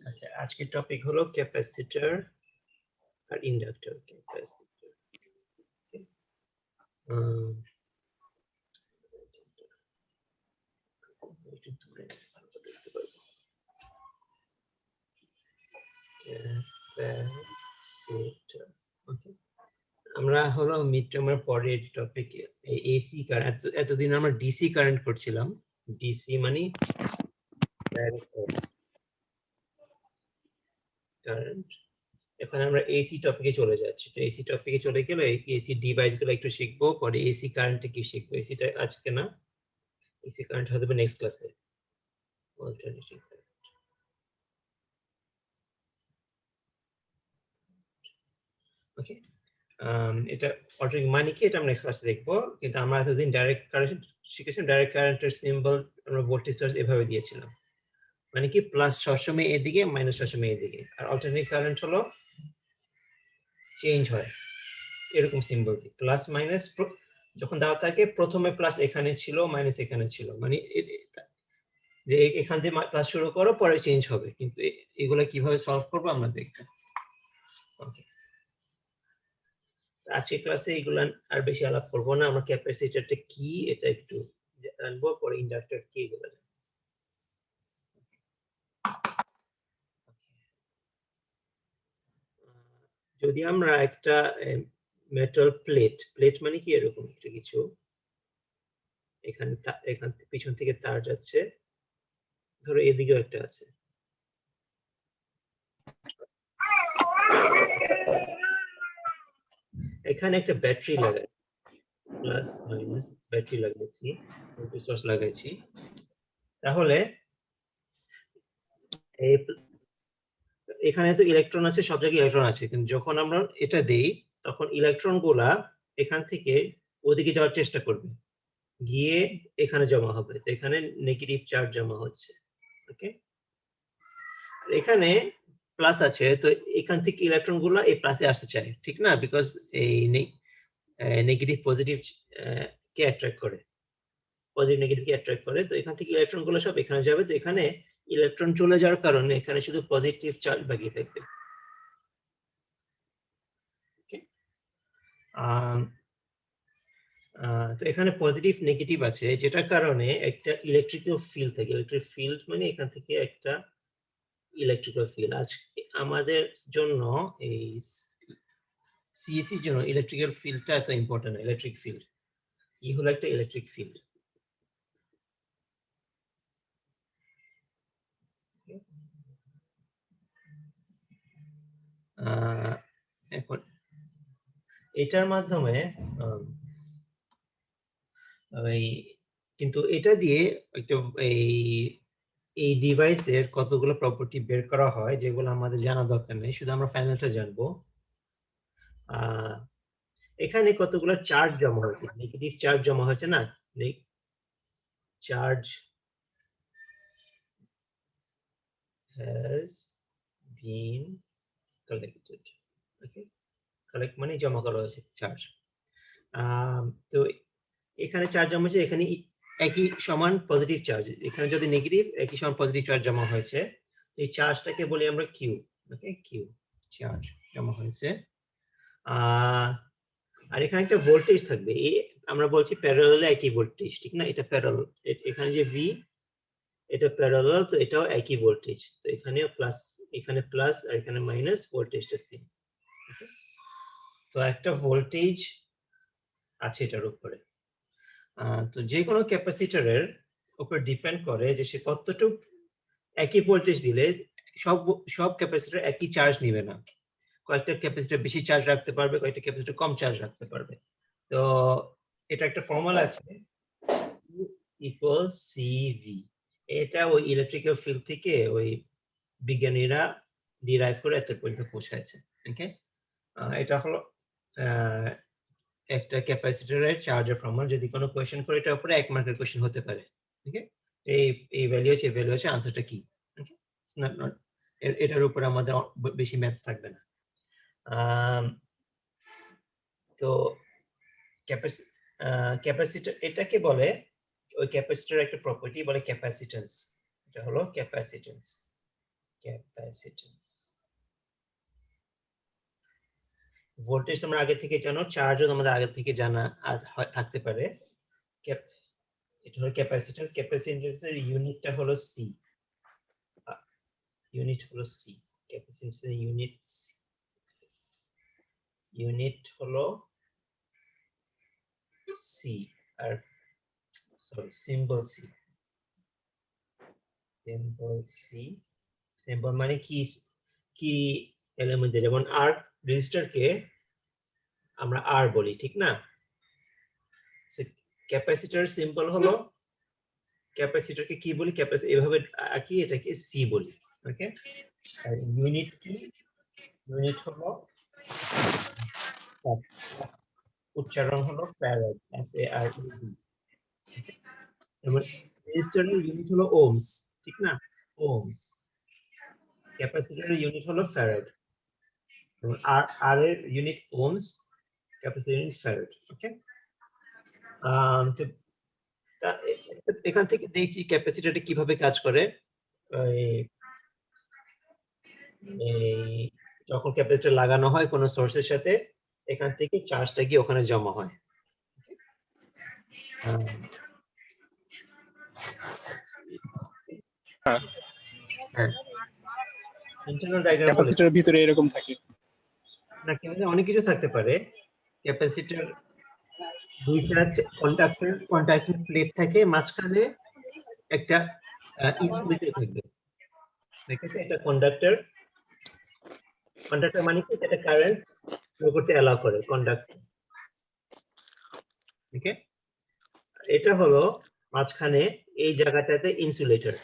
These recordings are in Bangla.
আচ্ছা, আজকের টপিক হলো ক্যাপাসিটর আর ইন্ডাক্টর। ক্যাপাসিটর একটু দূরে ভালো করে দেখতে পারবো। ক্যাপাসিটর, ওকে। আমরা হলো মিড টার্মের পরের টপিক এসি কারেন্ট। এতদিন আমরা ডিসি কারেন্ট করছিলাম। ডিসি মানে কারেন্ট। এখন আমরা এসি টপিকে চলে যাচ্ছি। তো এসি টপিকে চলে গেলে এসি ডিভাইস গুলো একটু শিখবো, পরে এসি কারেন্টে কি শিখবো। এসিটা আজকে না, এসি কারেন্ট হবে নেক্সট ক্লাসে। অল্টারনেটিভ কারেন্ট, ওকে। এটা অল্টারনেটিভ মানে কি, এটা আমরা নেক্সট ক্লাসে দেখবো। কিন্তু আমরা এতদিন ডাইরেক্ট কারেন্ট শিখেছিলাম। ডাইরেক্ট কারেন্টের সিম্বল আমরা ভোল্টেজ সোর্স এভাবে দিয়েছিলাম, মানে কি প্লাস সবসময় এদিকে, মাইনাস সবসময় এদিকে। আর অল্টারনেটিভ কারেন্ট হলো চেঞ্জ হয় এরকম সিম্বল দিয়ে, প্লাস মাইনাস যখন দেওয়া থাকে প্রথমে প্লাস এখানে ছিল, মাইনাস এখানে ছিল, মানে যে এখান থেকে ক্লাস শুরু করো, পরে চেঞ্জ হবে। কিন্তু এগুলো কিভাবে সলভ করবো আমরা দেখবো। ওকে, আজকে ক্লাসে এগুলো আর বেশি আলাপ করবো না। আমরা ক্যাপাসিটরটা কি এটা একটু জানবো, পরে ইন্ডাক্টর কি এগুলো জানবো। যদি আমরা একটা মেটাল প্লেট মানে কি এরকম একটা কিছু, এখানে এখান পিছন থেকে তার যাচ্ছে, ধরো এদিকেও একটা আছে, এখানে একটা ব্যাটারি লাগাই, প্লাস মাইনাস ব্যাটারি লাগাইছি, ভোল্টেজ সোর্স লাগাইছি। তাহলে এখানে তো ইলেকট্রন আছে, সব জায়গায় ইলেকট্রন আছে, কিন্তু যখন আমরা এটা দেই তখন ইলেকট্রন গুলা এখান থেকে ওদিকে যাওয়ার চেষ্টা করবে, গিয়ে এখানে জমা হবে। তো এখানে নেগেটিভ চার্জ জমা হচ্ছে, ওকে। এখানে প্লাস আছে, তো এখান থেকে ইলেকট্রন গুলা এই প্লাসে আসতে চায়, ঠিক না? বিকজ এই নেগেটিভ পজিটিভ কে অ্যাট্রাক্ট করে, পজিটিভ নেগেটিভ কে অ্যাট্রাক্ট করে। তো এখান থেকে ইলেকট্রন গুলো সব এখানে যাবে। তো এখানে ইলেকট্রন চলে যাওয়ার কারণে এখানে শুধু পজিটিভ চার্জ বাকি থাকবে। তো এখানে পজিটিভ নেগেটিভ আছে, যেটার কারণে একটা ইলেকট্রিক্যাল ফিল্ড থাকে। ইলেকট্রিক ফিল্ড মানে এখান থেকে একটা ইলেকট্রিক্যাল ফিল্ড। আজ আমাদের জন্য এই সিএসির জন্য ইলেকট্রিক্যাল ফিল্ডটা এত ইম্পর্টেন্ট। ইলেকট্রিক ফিল্ড কি হলো একটা ইলেকট্রিক ফিল্ড। এখন এটার মাধ্যমে ওই, কিন্তু এটা দিয়ে একটা এই ডিভাইসের কতগুলো প্রপার্টি বের করা হয়, যেগুলো আমাদের জানা দরকার নেই, শুধু আমরা ফাইনালটা জানবো। এখানে কতগুলো চার্জ জমা হয়েছে, নেগেটিভ চার্জ জমা হয়েছে না, charge has been collected, okay. Collect মানে জমা করা হয়েছে চার্জ। তো এখানে চার্জ জমা হয়েছে, এখানে একই সমান পজিটিভ চার্জ, এখানে যদি নেগেটিভ একই সমান পজিটিভ চার্জ জমা হয়েছে, এই চার্জটাকে বলি আমরা কিউ, ওকে। কিউ চার্জ জমা হয়েছে। আর এখানে একটা ভোল্টেজ থাকবে, এই আমরা বলছি প্যারালালে একই ভোল্টেজ, ঠিক না? এটা প্যারালাল, এখানে যে ভি, এটা প্যারালাল, তো এটাও একই ভোল্টেজ। তো এখানে প্লাস, এখানে প্লাস, আর এখানে মাইনাস, ভোল্টেজটা সেম। তো একটা ভোল্টেজ আছে এটার উপরে। তো যে কোনো ক্যাপাসিটরের উপর ডিপেন্ড করে যে সে কতটুকু, একই ভোল্টেজ দিলে সব সব ক্যাপাসিটর একই চার্জ নেবে না। কয়েকটা ক্যাপাসিটর বেশি চার্জ রাখতে পারবে, কয়েকটা ক্যাপাসিটর কম চার্জ রাখতে পারবে। তো এটা একটা ফর্মুলা আছে, ইকুয়ালস সিভি। এটা ওই ইলেকট্রিক্যাল ফিল্ড থেকে ওই বিজ্ঞানীরা ডিরাইভ করে এত পর্যন্ত পৌঁছাইছে, ওকে। এটা হলো একটা ক্যাপাসিটরের চার্জের ফর্মুলা। যদি কোনো কোয়েশ্চেন করে এটার উপরে 1 মার্কের কোয়েশ্চেন হতে পারে, ওকে। এই ভ্যালু আছে, এই ভ্যালু আছে, আনসারটা কি, ওকে। নট এটার উপরে আমাদের বেশি ম্যাথস থাকবে না। তো ক্যাপাসিটর এটাকে বলে, ওই ক্যাপাসিটরের একটা প্রপার্টি বলে ক্যাপাসিটেন্স। এটা হলো ক্যাপাসিটেন্স। ক্যাপাসিট্যান্স ভোল্টেজ তোমরা আগে থেকে জানো, চার্জও তোমাদের আগে থেকে জানা থাকতে পারে। এটা হলো ক্যাপাসিট্যান্স, ক্যাপাসিট্যান্সের ইউনিটটা হলো সি, ইউনিট হলো সি, ক্যাপাসিট্যান্সের ইউনিট হলো সি, আর সরি সিম্বল সি, সিম্বল মানে কি কি এলিমেন্ট, যেমন আর রেজিস্টারকে আমরা আর বলি, ঠিক না? ক্যাপাসিটর সিম্বল হলো, ক্যাপাসিটরকে কি বলি, ক্যাপাসিটর এভাবে আঁকি, এটাকে সি বলি। ওকে, আর ইউনিট কি, ইউনিট হলো উচ্চারণ হলো farad, F A R E D. এবং রেজিস্টারের ইউনিট হলো ওহমস, ঠিক না? ওহমস। ক্যাপাসিটরের ইউনিট হলো ফ্যারাড, এবং আর এর unit ohms, capacitor unit farad. Okay, এখান থেকে দেখছি ক্যাপাসিটরটা কিভাবে কাজ করে। যখন ক্যাপাসিটর লাগানো হয় কোনো সোর্সের সাথে, এখান থেকে চার্জটা গিয়ে ওখানে জমা হয়। ইন্টারনাল ডায়াগ্রাম ক্যাপাসিটরের ভিতরে এরকম থাকে না, কিন্তু অনেক কিছু থাকতে পারে। ক্যাপাসিটর দুইটা কন্ডাক্টর প্লেট থাকে, মাঝখানে একটা ইনসুলেটর থাকবে। দেখেছো, এটা কন্ডাক্টর মানে কি, যেটা কারেন্ট ফ্লো করতে অ্যালাউ করে, কন্ডাক্টর। ওকে, এটা হলো মাঝখানে এই জায়গাটাতে ইনসুলেটর।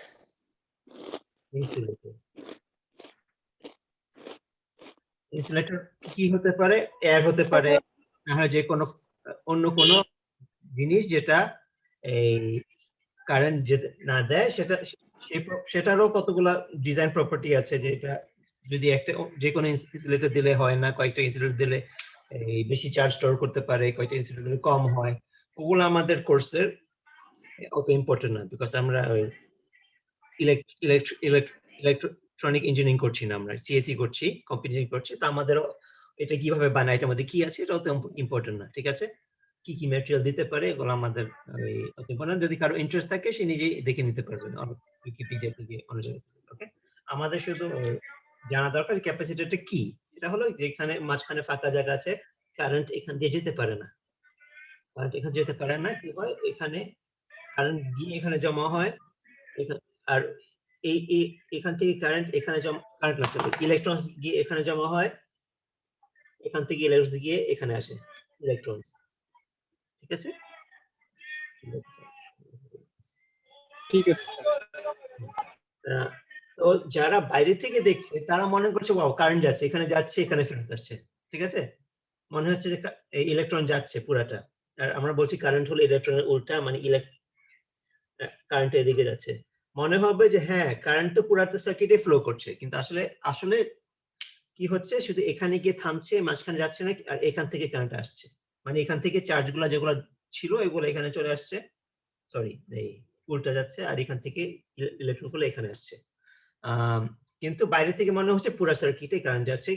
ইনসুলেটর কি হতে পারে, এয়ার হতে পারে, না হয় যে কোনো অন্য কোনো জিনিস যেটা এই কারেন্ট না দেয়, সেটারও কতগুলা ডিজাইন প্রপার্টি আছে, যে এটা যদি একটা যে কোনো ইনসুলেটর দিলে হয় না, কয়েকটা ইনসুলেটর দিলে এই বেশি চার্জ স্টোর করতে পারে, কয়েকটা ইনসুলেটর দিলে কম হয়। ওগুলো আমাদের কোর্সের অত ইম্পর্টেন্ট না, বিকজ আমরা ইলেকট্রনিক ইঞ্জিনিয়ারিং করছি না, আমরা সিএসসি করছি, কম্পিউটার ইঞ্জিনিয়ারিং করছি। তো আমাদের এটা কিভাবে বানায়, এটার মধ্যে কি আছে, এটা অত ইম্পর্টেন্ট না, ঠিক আছে? কি কি ম্যাটেরিয়াল দিতে পারে এগুলো আমাদের অত ইম্পর্টেন্ট। যদি কারো ইন্টারেস্ট থাকে সে নিজেই দেখে নিতে পারবে উইকিপিডিয়া থেকে, অন্য জায়গা থেকে। ওকে, আমাদের শুধু জানা দরকার ক্যাপাসিটরটা কি। এটা হলো যেখানে মাঝখানে ফাঁকা জায়গা আছে, কারেন্ট এখান দিয়ে যেতে পারে না, কারেন্ট এখানে যেতে পারে না, কি হয়, এখানে কারেন্ট গিয়ে এখানে জমা হয়, আর এই এখান থেকে কারেন্ট এখানে কারেন্ট না, ইলেকট্রন গিয়ে এখানে জমা হয়, এখান থেকে ইলেকট্রন গিয়ে এখানে আসে, ইলেকট্রন। ঠিক আছে, ঠিক আছে তো যারা বাইরে থেকে দেখছে তারা মনে করছে ওয়াও কারেন্ট যাচ্ছে, এখানে যাচ্ছে, এখানে ফেরত আসছে, ঠিক আছে? মনে হচ্ছে যে ইলেকট্রন যাচ্ছে পুরাটা। আর আমরা বলছি কারেন্ট হলো ইলেকট্রনের উল্টা, মানে কারেন্ট এদিকে যাচ্ছে। মনে হবে যে হ্যাঁ, কারেন্ট তো পুরাটা সার্কিটে ফ্লো করছে, কিন্তু আসলে আসলে কি হচ্ছে, শুধু এখানে গিয়ে থামছে, মাঝখানে যাচ্ছে না, আর এখান থেকে কারেন্ট আসছে, মানে এখান থেকে চার্জ গুলা যেগুলো ছিল এগুলো এখানে চলে আসছে, সরি এই উল্টা যাচ্ছে, আর এখান থেকে ইলেকট্রন গুলো এখানে আসছে। কিন্তু বাইরে থেকে মনে হচ্ছে পুরো সার্কিটে কারেন্ট যাচ্ছে,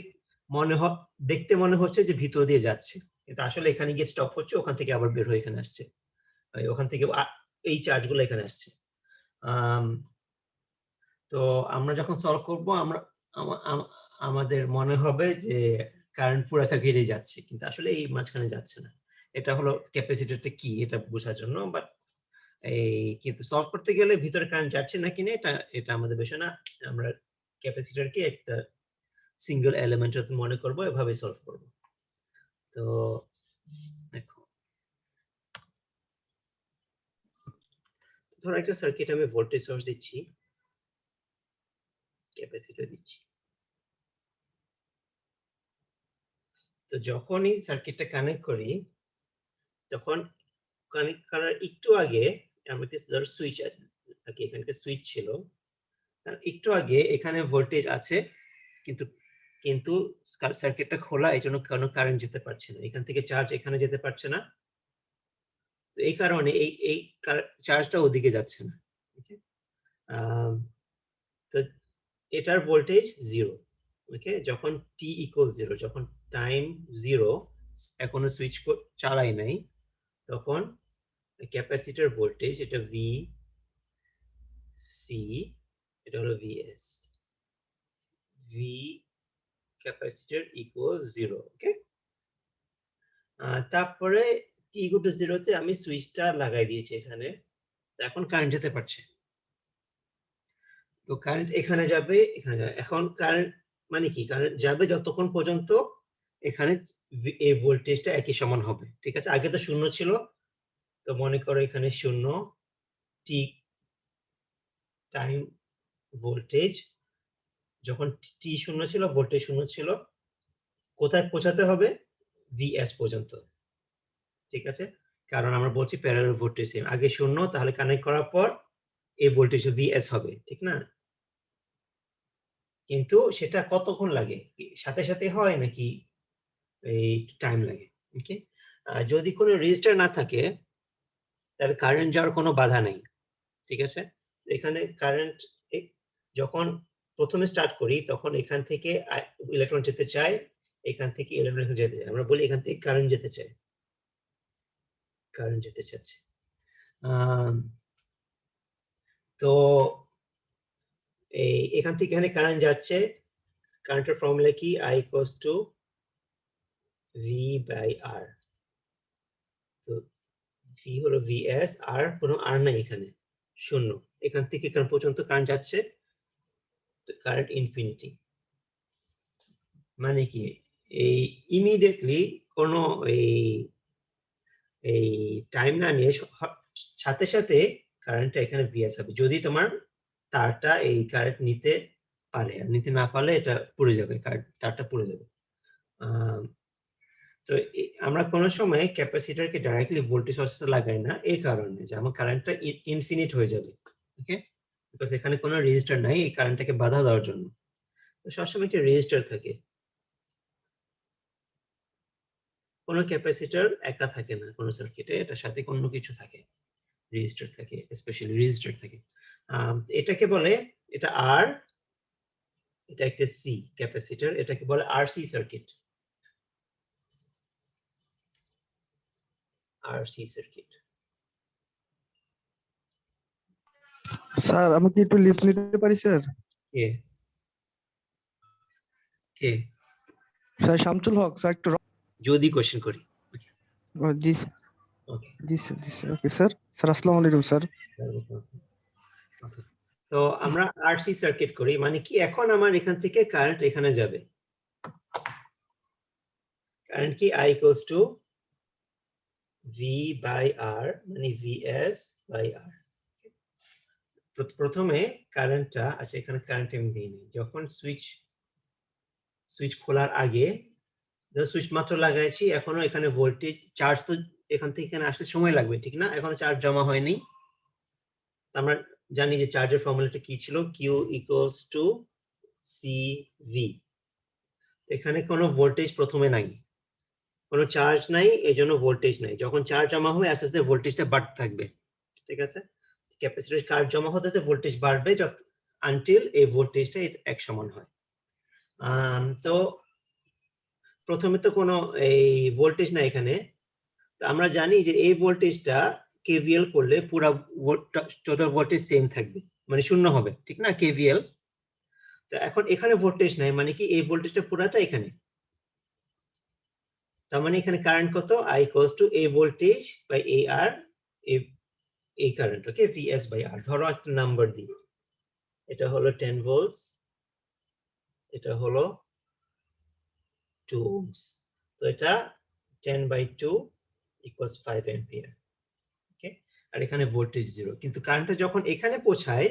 দেখতে মনে হচ্ছে যে ভিতর দিয়ে যাচ্ছে, কিন্তু আসলে এখানে গিয়ে স্টপ হচ্ছে, ওখান থেকে আবার বের হয়ে এখানে আসছে, ওখান থেকে এই চার্জ গুলো এখানে আসছে। তো আমরা যখন সলভ করবো, আমরা আমাদের মনে হবে যে কারেন্ট পুরো সার্কিটে যাচ্ছে, কিন্তু আসলে এই মাঝখানে যাচ্ছে না। এটা হলো ক্যাপাসিটরটা কি, এটা বোঝার জন্য। বাট কিন্তু সলভ করতে গেলে ভিতরে কারেন্ট যাচ্ছে না কিনা এটা আমাদের বিষয় না। আমরা ক্যাপাসিটরকে একটা সিঙ্গেল এলিমেন্ট মনে করবো, এভাবে সলভ করব। তো দেখো, ধরো একটা সার্কিট আমি ভোল্টেজ সোর্স দিচ্ছি, ক্যাপাসিটর দিচ্ছি। তো যখনই সার্কিটটা কানেক্ট করি, তখন কানেক্ট করার একটু আগে আমাকে সুইচ, এখানে সুইচ ছিল, একটু আগে এখানে ভোল্টেজ আছে, কিন্তু কিন্তু সার্কিটটা খোলা, এই জন্য কোনো কারেন্ট যেতে পারছে না, এখান থেকে চার্জ এখানে যেতে পারছে না। তো এই কারণে এই চার্জটা ওদিকে যাচ্ছে না। তো এটার ভোল্টেজ 0, ওকে? যখন t ইকুয়াল 0, যখন টাইম 0, এখনো সুইচ চালাই নাই, তখন ক্যাপাসিটর ভোল্টেজ এটা v c, এটা হলো vs, v ক্যাপাসিটর ইকুয়াল 0, ওকে? তারপরে t ইকুয়াল টু 0 তে আমি সুইচটা লাগাই দিয়েছি এখানে, তো এখন কারেন্ট যেতে পারছে। তো কারেন্ট এখানে যাবে, এখানে যাবে। এখন কারেন্ট মানে কি, কারেন্ট যাবে যতক্ষণ পর্যন্ত এখানে এই ভোল্টেজটা একই সমান হবে, ঠিক আছে? আগে তো 0 ছিল, তো মনে করো এখানে 0 t টাইম ভোল্টেজ, যখন t 0 ছিল, ভোল্টেজ 0 ছিল, কোথায় পৌঁছাতে হবে? vs পর্যন্ত, ঠিক আছে? কারণ আমরা বলছি প্যারালাল ভোল্টেজ সেম, আগে 0, তাহলে কানেক্ট করার পর এই ভোল্টেজ vs হবে, ঠিক না? কিন্তু সেটা কতক্ষণ লাগে, সাথে সাথে হয় নাকি এই টাইম লাগে, ওকে? যদি কোনো রেজিস্টার না থাকে তাহলে কারেন্ট যাওয়ার কোনো বাধা নেই, ঠিক আছে? এখানে কারেন্ট যখন প্রথমে স্টার্ট করি তখন এখান থেকে ইলেকট্রন যেতে চায়, এখান থেকে ইলেকট্রন যেতে চায়, আমরা বলি এখান থেকে কারেন্ট যেতে চায়, কারেন্ট যেতে চাচ্ছে। তো এখান থেকে এখানে কারেন্ট যাচ্ছে, কারেন্টের ফর্মুলা কি? I equals to V by R। তো V হলো VS, আর কোনো R নাই এখানে, 0। এখান থেকে এখান পর্যন্ত কারেন্ট যাচ্ছে, কারেন্ট ইনফিনিটি। মানে কি, এই ইমিডিয়েটলি কোনো এই টাইম না নিয়ে সাথে সাথে কারেন্টটা এখানে VS হবে, যদি তোমার তারটা এই কারেন্ট নিতে পারে, আর নিতে না পারলে এটা পুড়ে যাবে, তারটা পুড়ে যাবে। তো আমরা কোনো সময় ক্যাপাসিটরকে ডাইরেক্টলি ভোল্টেজ সোর্সে লাগাই না, এই কারণে যে আমার কারেন্টটা ইনফিনিট হয়ে যাবে, ওকে? বিকজ এখানে কোনো রেজিস্টার নাই এই কারেন্টটাকে বাধা দেওয়ার জন্য। তো সবসময় একটা রেজিস্টার থাকে, কোনো ক্যাপাসিটর একা থাকে না কোনো সার্কিটে, এটার সাথে অন্য কিছু থাকে, রেজিস্টার থাকে, স্পেশালি রেজিস্টার থাকে। এটাকে বলে, এটা আর, এটা একটা সি ক্যাপাসিটর, এটাকে বলে RC circuit, RC circuit. Sir আমি কি একটু লিফট নিতে পারি স্যার? কে কে? স্যার শামসুল হক স্যার, একটু যদি কোশ্চেন করি। জি স্যার, ওকে, জি স্যার, জি স্যার, ওকে স্যার। স্যার আসসালামু আলাইকুম স্যার। তো আমরা আরসি সার্কিট করি, মানে কি, এখন আমার এখান থেকে কারেন্ট এখানে যাবে, কারেন্ট কি I equals to V by R, মানে VS বাই R। প্রথমে কারেন্টটা, আচ্ছা এখানে কারেন্ট আমি দিইনি, যখন সুইচ খোলার আগে, সুইচ মাত্র লাগাইছি, এখনো এখানে ভোল্টেজ চার্জ তো এখান থেকে এখানে আসতে সময় লাগবে, ঠিক না? এখনো চার্জ জমা হয়নি। আমরা জানি যে চার্জের ফর্মুলাটা কি ছিল, Q ইকুয়ালস টু CV। এখানে কোনো ভোল্টেজ প্রথমে নাই, কোনো চার্জ নাই, এজন্য ভোল্টেজ নাই। যখন চার্জ জমা হবে আস্তে আস্তে ভোল্টেজটা বাড়তে থাকবে, ঠিক আছে? ক্যাপাসিটর চার্জ জমা হতে হতে ভোল্টেজ বাড়বে আনটিল এই ভোল্টেজটা এক সমান হয়। তো প্রথমে তো কোনো এই ভোল্টেজ না এখানে, তো আমরা জানি যে এই ভোল্টেজটা কেভিএল করলে পুরো টোটাল ভোল্টেজ সেম থাকবে, মানে 0 হবে, ঠিক না? কেভিএল। তো এখন এখানে ভোল্টেজ নাই, মানে কি এই ভোল্টেজটা পুরাটা এখানে, তার মানে এখানে কারেন্ট কত? I ইকুয়ালস টু এই ভোল্টেজ বাই এই আর, এই current, okay? VS by R। ধরো একটা নাম্বার দিই, এটা হলো 10 ভোল্টস, এটা হলো 2 ohms, তো এটা 10 বাই 2 ইকুয়ালস 5 অ্যাম্পিয়ার, ওকে? আর এখানে ভোল্টেজ 0, কিন্তু কারেন্টটা যখন এখানে পৌঁছায়,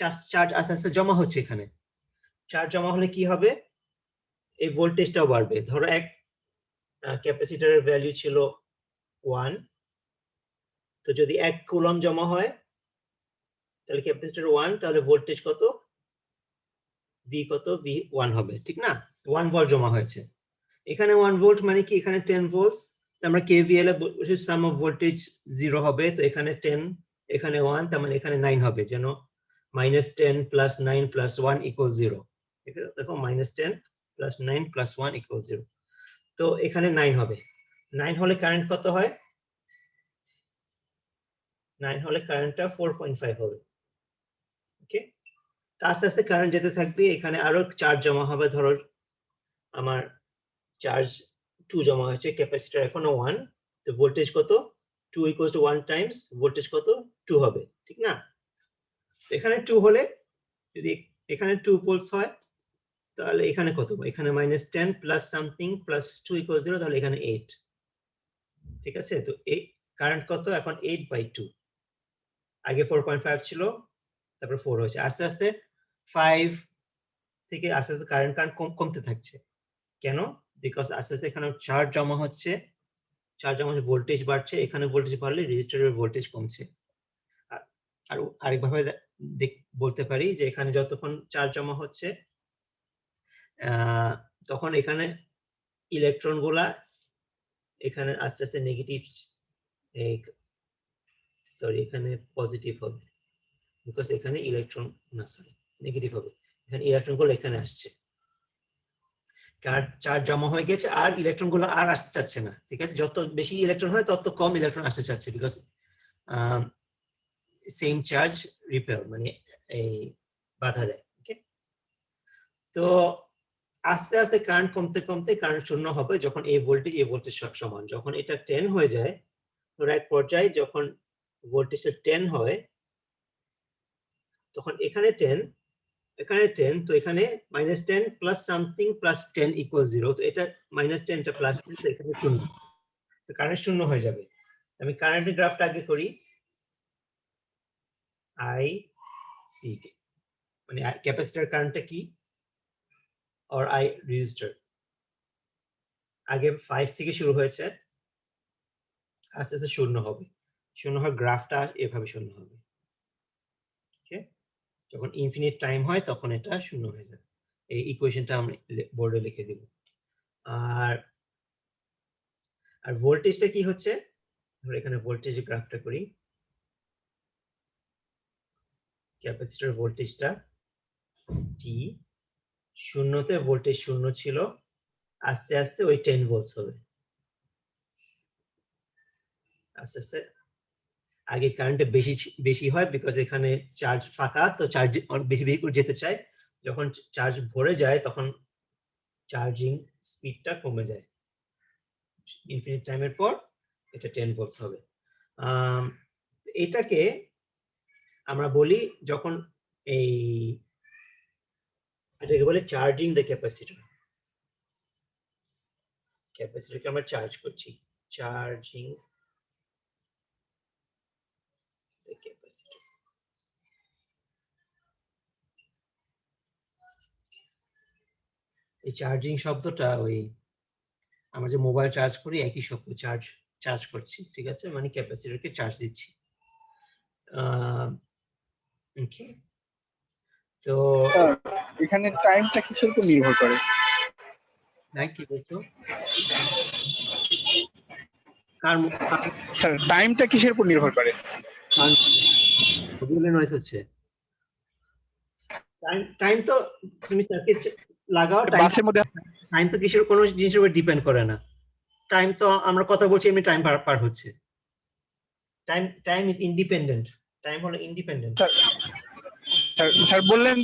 চার্জ আস্তে আস্তে জমা হচ্ছে এখানে, চার্জ জমা হলে কি হবে? এই ভোল্টেজটাও বাড়বে। ধরো এক ক্যাপাসিটরের ভ্যালু ছিল 1, তো যদি 1 কুলম্ব জমা হয় তাহলে ক্যাপাসিটর 1, তাহলে ভোল্টেজ কত? V কত? V1 হবে, ঠিক না? 1 ভোল্ট জমা হয়েছে এখানে। 1 ভোল্ট মানে কি, এখানে 10 ভোল্টস, আমরা কেভিএল এর সাম অফ ভোল্টেজ 0 হবে, তো এখানে 10, এখানে 1, তার মানে এখানে 9 হবে, যেন -10 + 9 + 1 = 0। ঠিক আছে, দেখো -10 + 9 + 1 = 0। তো এখানে 9 হবে। 9 হলে কারেন্ট কত হয়? 9 হলে কারেন্টটা 4.5 হবে। ওকে, তো আস্তে আস্তে কারেন্ট যেতে থাকবে, এখানে আরো চার্জ জমা হবে। ধরো আমার চার্জ 2 জমা হয়েছে, ক্যাপাসিটর এখনো 1, তো ভোল্টেজ কত? 2 = 1 টাইমস ভোল্টেজ কত? 2 হবে, ঠিক না? এখানে 2 হলে যদি এখানে 2 ভোল্টস হয়, তাহলে এখানে কত? এখানে -10 প্লাস সামথিং প্লাস 2 = 0, তাহলে এখানে 8। ঠিক আছে, তো এই কারেন্ট কত এখন? 8/2। আগে 4.5 ছিল, তারপর 4 হয়েছে। আস্তে আস্তে 5 থেকে আস্তে আস্তে কারেন্ট কমতে থাকছে। কেন? বিকজ আস্তে আস্তে এখানে চার্জ জমা হচ্ছে, ভোল্টেজ বাড়ছে। এখানে ভোল্টেজ বাড়লে রেজিস্টরের ভোল্টেজ কমছে। আর আরেকভাবে বলতে পারি যে এখানে যতক্ষণ চার্জ জমা হচ্ছে, তখন এখানে ইলেকট্রন গুলা এখানে আস্তে আস্তে নেগেটিভ, সরি এখানে পজিটিভ হবে, বিকজ এখানে ইলেকট্রন, না সরি নেগেটিভ হবে, এখানে ইলেকট্রন গুলো এখানে আসছে। চার্জ জমা হয়ে গেছে আর ইলেকট্রন গুলো আর আসতে চাচ্ছে না। ঠিক আছে, যত বেশি ইলেকট্রন হয় তত কম ইলেকট্রন আসতে চাচ্ছে, বিকজ সেম চার্জ রিপেল, মানে এই বাধা দেয়। ওকে, তো আস্তে আস্তে কারেন্ট কমতে কমতে কারেন্ট শূন্য হবে যখন এই ভোল্টেজ সমান। যখন এটা 10 হয়ে যায়, তো এক পর্যায়ে যখন ভোল্টেজটা 10 হয়, তখন এখানে 10, এখানে 10, তো এখানে -10 প্লাস সামথিং প্লাস 10 = 0। তো এটা -10 টা প্লাস 10, তো এখানে 0, তো কারেন্ট শূন্য হয়ে যাবে। আমি কারেন্টের গ্রাফটা আগে করি। আই সি, মানে ক্যাপাসিটর কারেন্টটা কি, আর আই রেজিস্টার। আগে 5 থেকে শুরু হয়েছে, আস্তে আস্তে শূন্য হবে। শূন্য হওয়ার গ্রাফটা এভাবে শূন্য হবে। ওকে, যখন ইনফিনিট টাইম হয় তখন এটা শূন্য হয়ে যাবে। এই ইকুয়েশনটা আমি বোর্ডে লিখে দিব। আর আর ভোল্টেজটা কি হচ্ছে, আমরা এখানে ভোল্টেজের গ্রাফটা করি। ক্যাপাসিটর ভোল্টেজটা টি, শূন্যতে ভোল্টেজ 0 ছিল, আস্তে আস্তে ওই 10 ভোল্টস হবে। আস্তে আস্তে আগে কারেন্টটা বেশি হয়, বিকজ এখানে চার্জ ফাঁকা, তো চার্জ বেশি বেশি করে যেতে চায়। যখন চার্জ ভরে যায় তখন চার্জিং স্পিডটা কমে যায়। ইনফিনিট টাইমের পর এটা 10 ভোল্টস হবে। এটাকে আমরা বলি, যখন এটাকে বলে চার্জিং দ্য ক্যাপাসিটর। ক্যাপাসিটরকে আমরা চার্জ করছি, চার্জিং দ্য ক্যাপাসিটর। এই চার্জিং শব্দটা ওই আমরা যে মোবাইল চার্জ করি একই শব্দ, চার্জ করছি। ঠিক আছে, মানে ক্যাপাসিটরকে চার্জ দিচ্ছি। ওকে, তো এখানে টাইমটা কিসের উপর নির্ভর করে? কি বলতো? স্যার টাইমটা কিসের উপর নির্ভর করে? নয়েজ হচ্ছে। টাইম তো তুমি সার্কিট লাগাও, বাসের মধ্যে টাইম তো কিসের কোনো জিনিসের উপর ডিপেন্ড করে না। টাইম তো আমরা কথা বলছি, এমনি টাইম পার হচ্ছে। টাইম ইজ ইন্ডিপেন্ডেন্ট, টাইম হলো ইন্ডিপেন্ডেন্ট। স্যার বললেন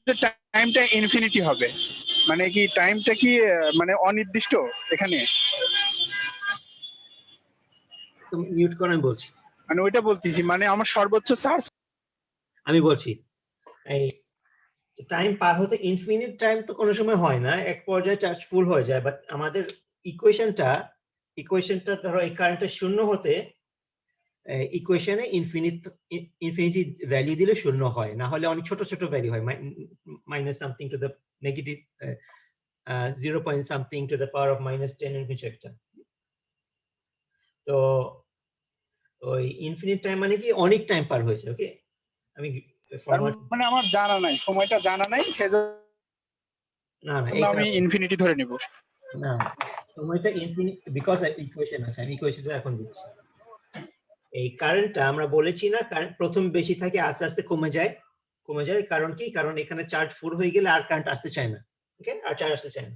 যে টাইমটা ইনফিনিটি হবে, মানে কি টাইমটা কি মানে অনির্দিষ্ট এখানে? তুমি মিউট করে, আমি বলছি। মানে ওইটা বলতেছি, মানে আমার সর্বোচ্চ চার্জ, আমি বলছি এই টাইম পার হতে ইনফিনিট টাইম তো কোনো সময় হয় না, এক পর্যায়ে চার্জ ফুল হয়ে যায়। বাট আমাদের ইকুয়েশনটা ধরো এই কারেন্টটা শূন্য হতে ইকুয়েশনে ইনফিনিটি ভ্যালু দিলে শূন্য হয়, না হলে অনেক ছোট ছোট ভ্যালু হয়, minus something to the negative 0 point something to the power of -10 এর কিছু একটা। তো ওই ইনফিনিট টাইম মানে কি অনেক টাইম পার হয়েছে। ওকে, আমি মানে আমার জানা নাই, সময়টা জানা নাই, না আমি ইনফিনিটি ধরে নিব। না, সময়টা ইনফিনিট, বিকজ ইকুয়েশন আছে, আমি ইকুয়েশনটা এখন দিচ্ছি। এই কারেন্টটা আমরা বলেছি না, কারেন্ট প্রথম বেশি থাকে, আস্তে আস্তে কমে যায়, কমে যায়, কারণ কি? কারণ এখানে চার্জ ফুল হয়ে গেলে আর কারেন্ট আসতে চায় না। ওকে, আর চার্জ আসতে চায় না।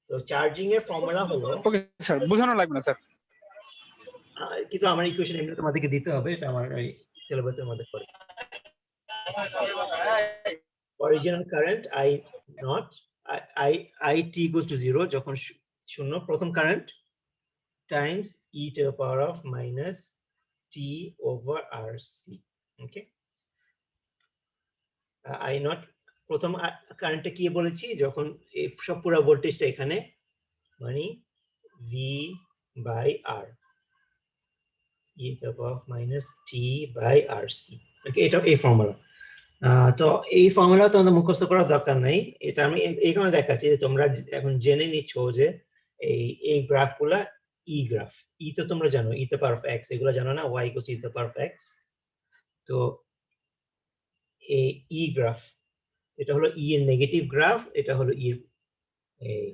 তো চার্জিং এর ফর্মুলা হলো, ওকে স্যার, বোঝানো লাগবে না স্যার। কিন্তু আমার ইকুয়েশন এমনি তোমাদেরকে দিতে হবে, এটা আমার এই সিলেবাসের মধ্যে পড়ে। Original current I naught I T equals to 0 যখন শূন্য, প্রথম current times e to the power of minus T over R C. Okay, I naught প্রথম কারেন্টটা কি বলেছি, যখন এই সব পুরো ভোল্টেজটা এখানে, মানে V by R e to the power of minus T by R C. Okay, এটা এই ফর্মুলা। তো এই ফর্মুলা তোমাদের মুখস্থ করার দরকার নাই, এটা আমি এই কারণে দেখাচ্ছি যে তোমরা এখন জেনে নিচ্ছ যে এই গ্রাফগুলা ই গ্রাফ। ই তো তোমরা জানো, e to power of x, এগুলো জানো না, y equals e to power of x. তো এই ই গ্রাফ, এটা হলো ই এর নেগেটিভ গ্রাফ, এটা হলো ই এই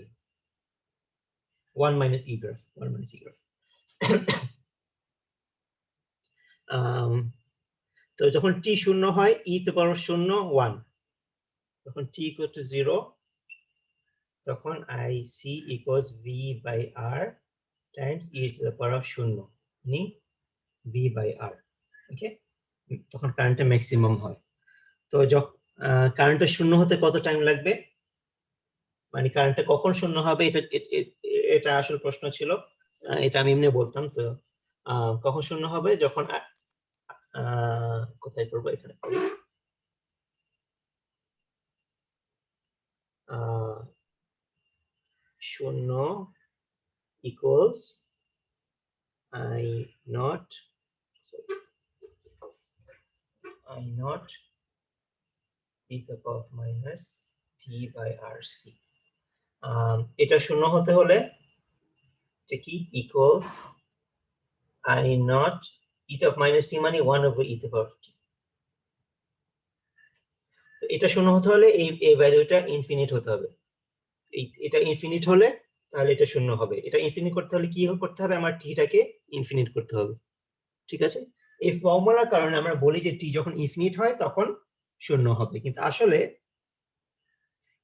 1 মাইনাস ই গ্রাফ, 1 মাইনাস ই গ্রাফ। তো যখন টি শূন্য হয়, ই টু পাওয়ার অফ শূন্য 1, যখন টি ইকুয়াল টু 0 তখন I C equals V by R times e to the power of শূন্য, মানে ভি বাই আর। ওকে, তখন কারেন্টটা ম্যাক্সিমাম হয়। তো যখন কারেন্টটা শূন্য হতে কত টাইম লাগবে, মানে কারেন্টটা কখন শূন্য হবে, এটা আসল প্রশ্ন ছিল। এটা আমি এমনি বলতাম। তো কখন শূন্য হবে, যখন কোথায় করবো, এখানে করি। শূন্য equals I not e to the power of minus t by rc। এটা শূন্য হতে হলে এটা কি equals I naught e to the power of minus t মানে 1 over e to the power of t। তো এটা শূন্য হতে হলে এই ভ্যালুটা ইনফিনিট হতে হবে। এটা ইনফিনিট হলে তাহলে এটা শূন্য হবে। এটা ইনফিনিট করতে হলে কি করতে হবে, আমার টিটাকে ইনফিনিট করতে হবে। ঠিক আছে, এই ফর্মুলার কারণে আমরা বলি যে টি যখন ইনফিনিট হয় তখন শূন্য হবে, কিন্তু আসলে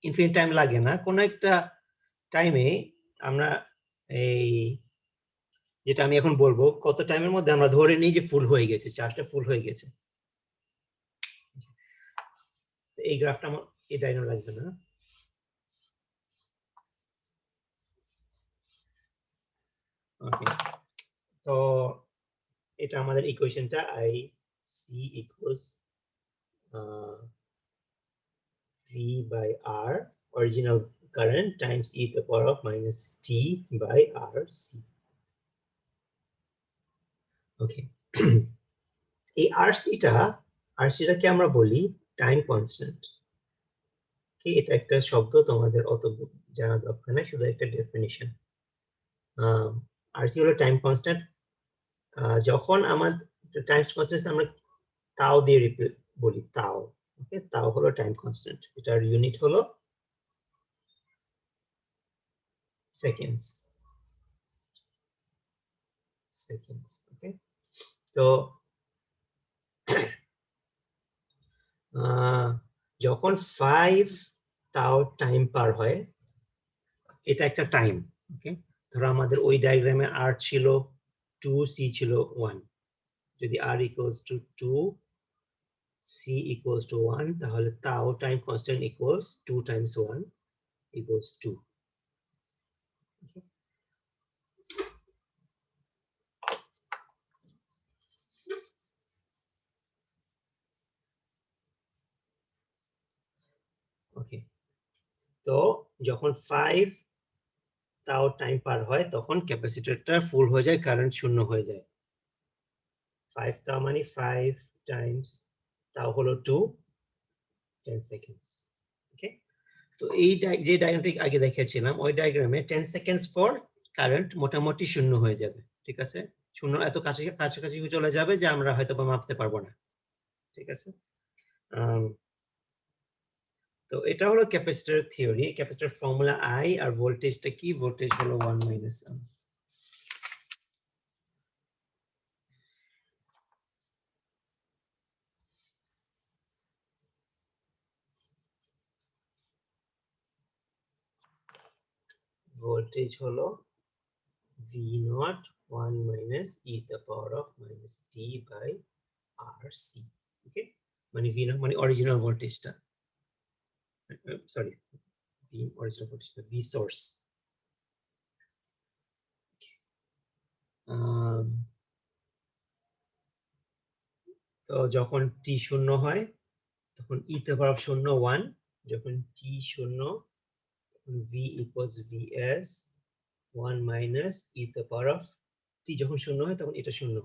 ইনফিনিট টাইম লাগে না। কোন একটা টাইমে আমরা এই যেটা আমি এখন বলবো, কত টাইমের মধ্যে আমরা ধরে নিই যে ফুল হয়ে গেছে, চার্জটা ফুল হয়ে গেছে। এই গ্রাফটা আমার এই ডায়গ্রাম লাগবে না। ওকে, তো এটা আমাদের ইকুয়েশনটা, I C equals V by R original current times e to the power of minus T by R C. Okay, এই আর সিটাকে আমরা বলি টাইম কনস্ট্যান্ট। এটা একটা শব্দ, তোমাদের অত জানা দরকার নাই, শুধু একটা ডেফিনিশন। আরসি হলো টাইম কনস্ট্যান্ট। যখন আমাদের টাইম কনস্ট্যান্ট আমরা তাও দিয়ে বলি, তাও। ওকে, তাও হলো টাইম কনস্ট্যান্ট, এটার ইউনিট হলো সেকেন্ডস। ওকে, তো যখন 5 তাও টাইম পার হয়, এটা একটা টাইম। ওকে, ধরো আমাদের ওই ডায়াগ্রামে আর ছিল 2, সি ছিল 1। যদি R equals to 2, C equals to 1, তাহলে tau time constant equals 2 times 1 equals 2। Okay, তো যখন 5 তাও টাইম পার হয় তখন ক্যাপাসিটরটা ফুল হয়ে যায়, কারেন্ট শূন্য হয়ে যায়। 5 তাও মানে 5 টাইমস তাও হলো 2, 10 সেকেন্ডস। ওকে, তো এই যে ডায়াগ্রামটি আগে দেখিয়েছিলাম, ওই ডায়াগ্রামে 10 সেকেন্ডস পর কারেন্ট মোটামুটি শূন্য হয়ে যাবে। ঠিক আছে, শূন্য এত কাছাকাছি চলে যাবে যে আমরা হয়তো বা মাপতে পারবো না। ঠিক আছে, তো এটা হলো capacitor theory. Capacitor formula I, আর ভোল্টেজটা কি, ভোল্টেজ হলো 1 মাইনাস m। ভোল্টেজ হলো v naught 1 minus e to the power of minus t by rc. Okay, মানে v naught মানে অরিজিনাল ভোল্টেজটা, sorry v original voltage v source. তো যখন t শূন্য হয় তখন e to the power of 0 1, যখন t শূন্য তখন v equals vs 1 minus e to the power of t যখন শূন্য হয় তখন এটা শূন্য,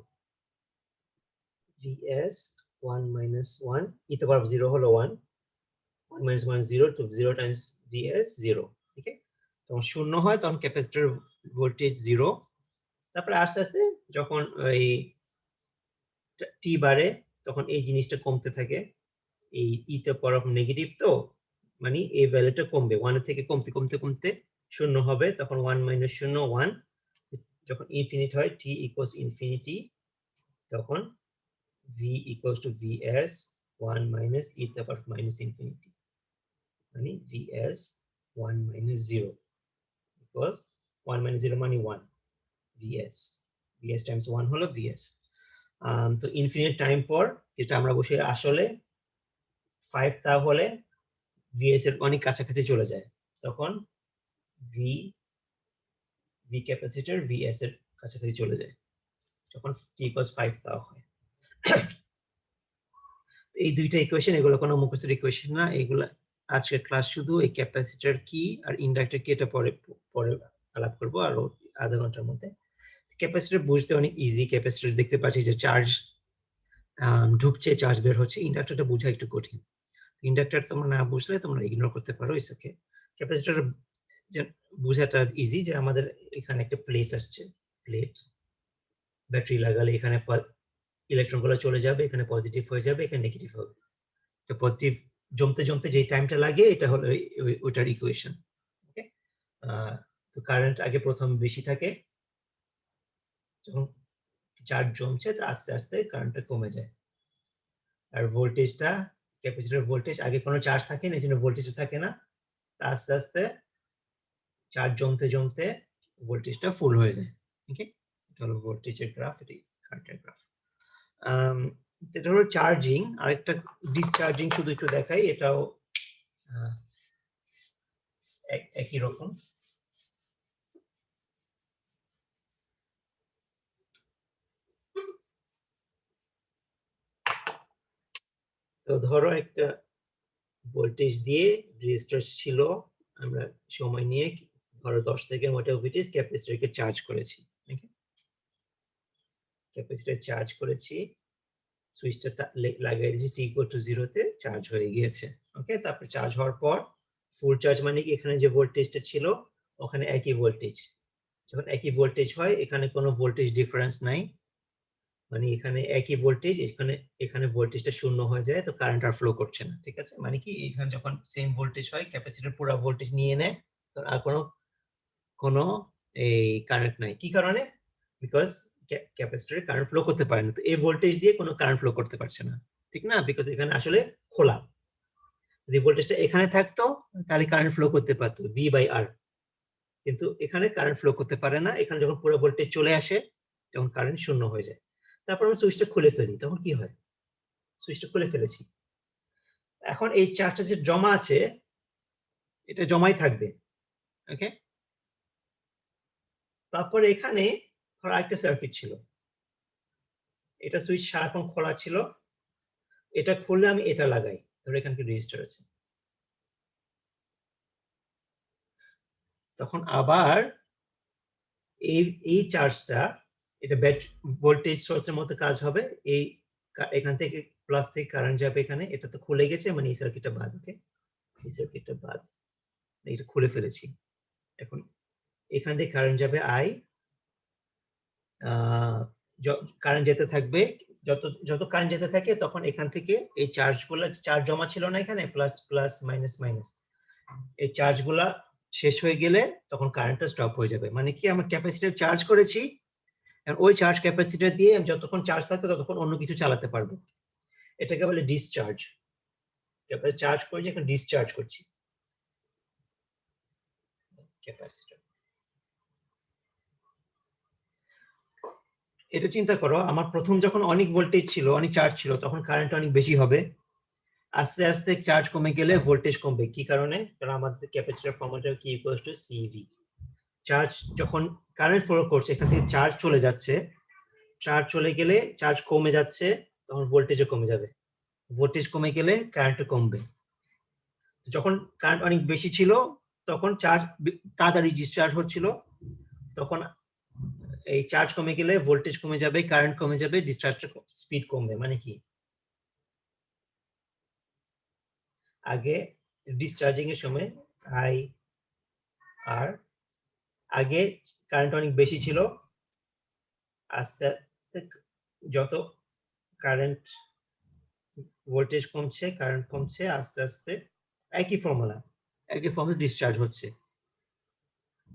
vs 1 minus 1 e to the power of 0 হলো 1, 1 minus 1 0, to 0 times vs 0, ওকে। তখন শূন্য হয় তখন ক্যাপাসিটর ভোল্টেজ 0, তারপরে আস্তে আস্তে যখন এই টি বাড়ে তখন এই জিনিসটা কমতে থাকে, এই ই তে পাওয়ার অফ নেগেটিভ, তো মানে এই ভ্যালুটা কমবে, 1 থেকে কমতে কমতে কমতে শূন্য হবে, তখন 1 মাইনাস 0 1, যখন ইনফিনিট হয় t ইকুয়ালস ইনফিনিটি তখন v equals to vs 1 minus e তে পাওয়ার মাইনাস ইনফিনিটি, মানে vs 1 মাইনাস 0 ইকুয়ালস 1 মাইনাস 0 মানে 1, vs টাইমস 1 হলো vs। তো ইনফিনিট টাইম পর যেটা আমরা বসে আসলে 5 তাহলে vs এর অনেক কাছাকাছি চলে যায়, তখন v ক্যাপাসিটর vs এর কাছাকাছি চলে যায় যখন t ইকুয়ালস 5 তাও হয়। এই দুইটা ইকুয়েশন, এগুলো কোনো মুখস্থের ইকুয়েশন না, এগুলা আজকের ক্লাস শুধু এই ক্যাপাসিটর কি আর ইন্ডাক্টর কি এটা পরে পরে আলাপ করবো আরো আধা ঘন্টার মধ্যে। ক্যাপাসিটর বুঝতে অনেক ইজি, ক্যাপাসিটর দেখতে পাচ্ছি যে চার্জ ঢুকছে চার্জ বের হচ্ছে, ইন্ডাক্টরটা বোঝা একটু কঠিন, ইন্ডাক্টর তোমরা না বুঝলে তোমরা ইগনোর করতে পারো, ইটস ওকে। ক্যাপাসিটর বোঝাটা ইজি, যে আমাদের এখানে একটা প্লেট আসছে, প্লেট ব্যাটারি লাগালে এখানে ইলেকট্রন গুলো চলে যাবে, এখানে পজিটিভ হয়ে যাবে, এখানে নেগেটিভ হবে, তো পজিটিভ জমতে জমতে যে টাইমটা লাগে এটা হলো ওইটার ইকুয়েশন, ওকে। তো কারেন্ট আগে প্রথম বেশি থাকে, যখন চার্জ জমছে তো আস্তে আস্তে কারেন্টটা কমে যায়, আর ভোল্টেজটা ক্যাপাসিটর ভোল্টেজ আগে কোনো চার্জ থাকে না, এই জন্য ভোল্টেজও থাকে না, আস্তে আস্তে চার্জ জমতে জমতে ভোল্টেজটা ফুল হয়ে যায়, ওকে। এটা হলো ভোল্টেজের গ্রাফ, এটি কারেন্টের গ্রাফ। এটা হলো চার্জিং, আরেকটা ডিসচার্জিং শুধু একটু দেখাই, এটাও একই রকম। তো ধরো একটা ভোল্টেজ দিয়ে রেজিস্টার ছিল, আমরা সময় নিয়ে ধরো 10 সেকেন্ড হোয়াটএভার ইট ইজ ক্যাপাসিটরকে চার্জ করেছি, ওকে। ক্যাপাসিটর চার্জ করেছি, সুইচটা লাগিয়ে দিয়েছি, টি ইকুয়াল টু 0 তে চার্জ হয়ে গিয়েছে, ওকে। তারপর চার্জ হওয়ার পর ফুল চার্জ মানে কি এখানে যে ভোল্টেজটা ছিল ওখানে একই ভোল্টেজ, যখন একই ভোল্টেজ হয় এখানে কোনো ভোল্টেজ ডিফারেন্স নাই, মানে এখানে একই ভোল্টেজ, এখানে ভোল্টেজটা শূন্য হয়ে যায়, তো কারেন্ট আর ফ্লো করছে না, ঠিক আছে। মানে কি এখানে যখন সেম ভোল্টেজ হয় ক্যাপাসিটর পুরো ভোল্টেজ নিয়ে নেয়, তো আর কোনো এই কারেন্ট নাই, কি কারণে? বিকজ ক্যাপাসিটরে কারেন্ট ফ্লো করতে পারে না, তো এই ভোল্টেজ দিয়ে কোনো কারেন্ট ফ্লো করতে পারছে না, ঠিক না, বিকজ এখানে আসলে খোলা, যদি ভোল্টেজটা এখানে থাকতো তাহলে কারেন্ট ফ্লো করতে পারতো ভি বাই আর, কিন্তু এখানে কারেন্ট ফ্লো করতে পারে না, এখানে যখন পুরো ভোল্টেজ চলে আসে তখন কারেন্ট শূন্য হয়ে যায়। তারপর আমরা সুইচটা খুলে ফেলি, তখন কি হয়? সুইচটা খুলে ফেলেছি, এখন এই চার্জটা যে জমা আছে এটা জমাই থাকবে, ওকে। তারপর এখানে ধর আরেকটা সার্কিট ছিল, এটা সুইচ সারাক্ষণ খোলা ছিল, এটা খুললে আমি এটা লাগাই, ধর এখানে কি রেজিস্টার আছে, তখন আবার এই চার্জটা এটা ভোল্টেজ সোর্সের মতো কাজ হবে, এই এখান থেকে প্লাস থেকে কারেন্ট যাবে এখানে, এটা তো খুলে গেছে মানে এই সার্কিটটা বাদ, ওকে, এই সার্কিটটা বাদ, এটা খুলে ফেলেছি, এখন এখান থেকে কারেন্ট যাবে আই, কারেন্ট যেতে থাকবে, যত যত কারেন্ট যেতে থাকে তখন এখান থেকে এই চার্জগুলো, চার্জ জমা ছিল না এখানে প্লাস প্লাস মাইনাস মাইনাস, এই চার্জগুলা শেষ হয়ে গেলে তখন কারেন্টটা স্টপ হয়ে যাবে, মানে কি আমরা ক্যাপাসিটর চার্জ করেছি, ওই চার্জ ক্যাপাসিটর দিয়ে আমি যতক্ষণ চার্জ থাকবে ততক্ষণ অন্য কিছু চালাতে পারবো, এটাকে বলে ডিসচার্জ। ক্যাপাসিটর চার্জ করেছি, এখন ডিসচার্জ করছি ক্যাপাসিটর, এটা চিন্তা করো, আমার প্রথম যখন অনেক ভোল্টেজ ছিল, অনেক চার্জ ছিল, তখন কারেন্ট অনেক বেশি হবে। আস্তে আস্তে চার্জ কমে গেলে ভোল্টেজ কমবে। কি কারণে? কারণ আমাদের ক্যাপাসিটর ফর্মুলাটা কি ইকুয়ালস টু সিভি। চার্জ যখন কারেন্ট ফ্লো করছে, এখান থেকে চার্জ চলে যাচ্ছে, চার্জ চলে গেলে চার্জ কমে যাচ্ছে, তখন ভোল্টেজও কমে যাবে। ভোল্টেজ কমে গেলে কারেন্টও কমবে। যখন কারেন্ট অনেক বেশি ছিল, তখন চার্জ তাড়াতাড়ি ডিসচার্জ হচ্ছিল, তখন এই চার্জ কমে গেলে ভোল্টেজ কমে যাবে, কারেন্ট কমে যাবে, ডিসচার্জটা স্পিড কমবে। মানে কি? আগে ডিসচার্জিং এর সময় আই আর আগে কারেন্ট অনেক বেশি ছিল, আস্তে আস্তে যত কারেন্ট ভোল্টেজ কমছে, কারেন্ট কমছে, আস্তে আস্তে একই ফর্মুলা ডিসচার্জ হচ্ছে,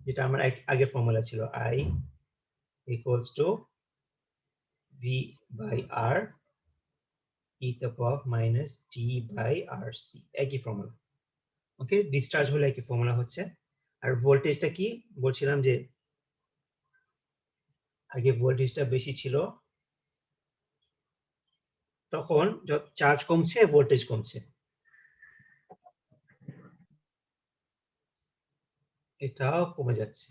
যেটা আমার আগের ফর্মুলা ছিল, I equals to V by R e to the power minus T by R C. একই ফর্মুলা। ওকে, ডিসচার্জ হলে একই ফর্মুলা হচ্ছে। আর ভোল্টেজটা কি বলছিলাম, যে আগে ভোল্টেজটা বেশি ছিল, তখন চার্জ কমছে, ভোল্টেজ কমছে। এটাও কমে যাচ্ছে।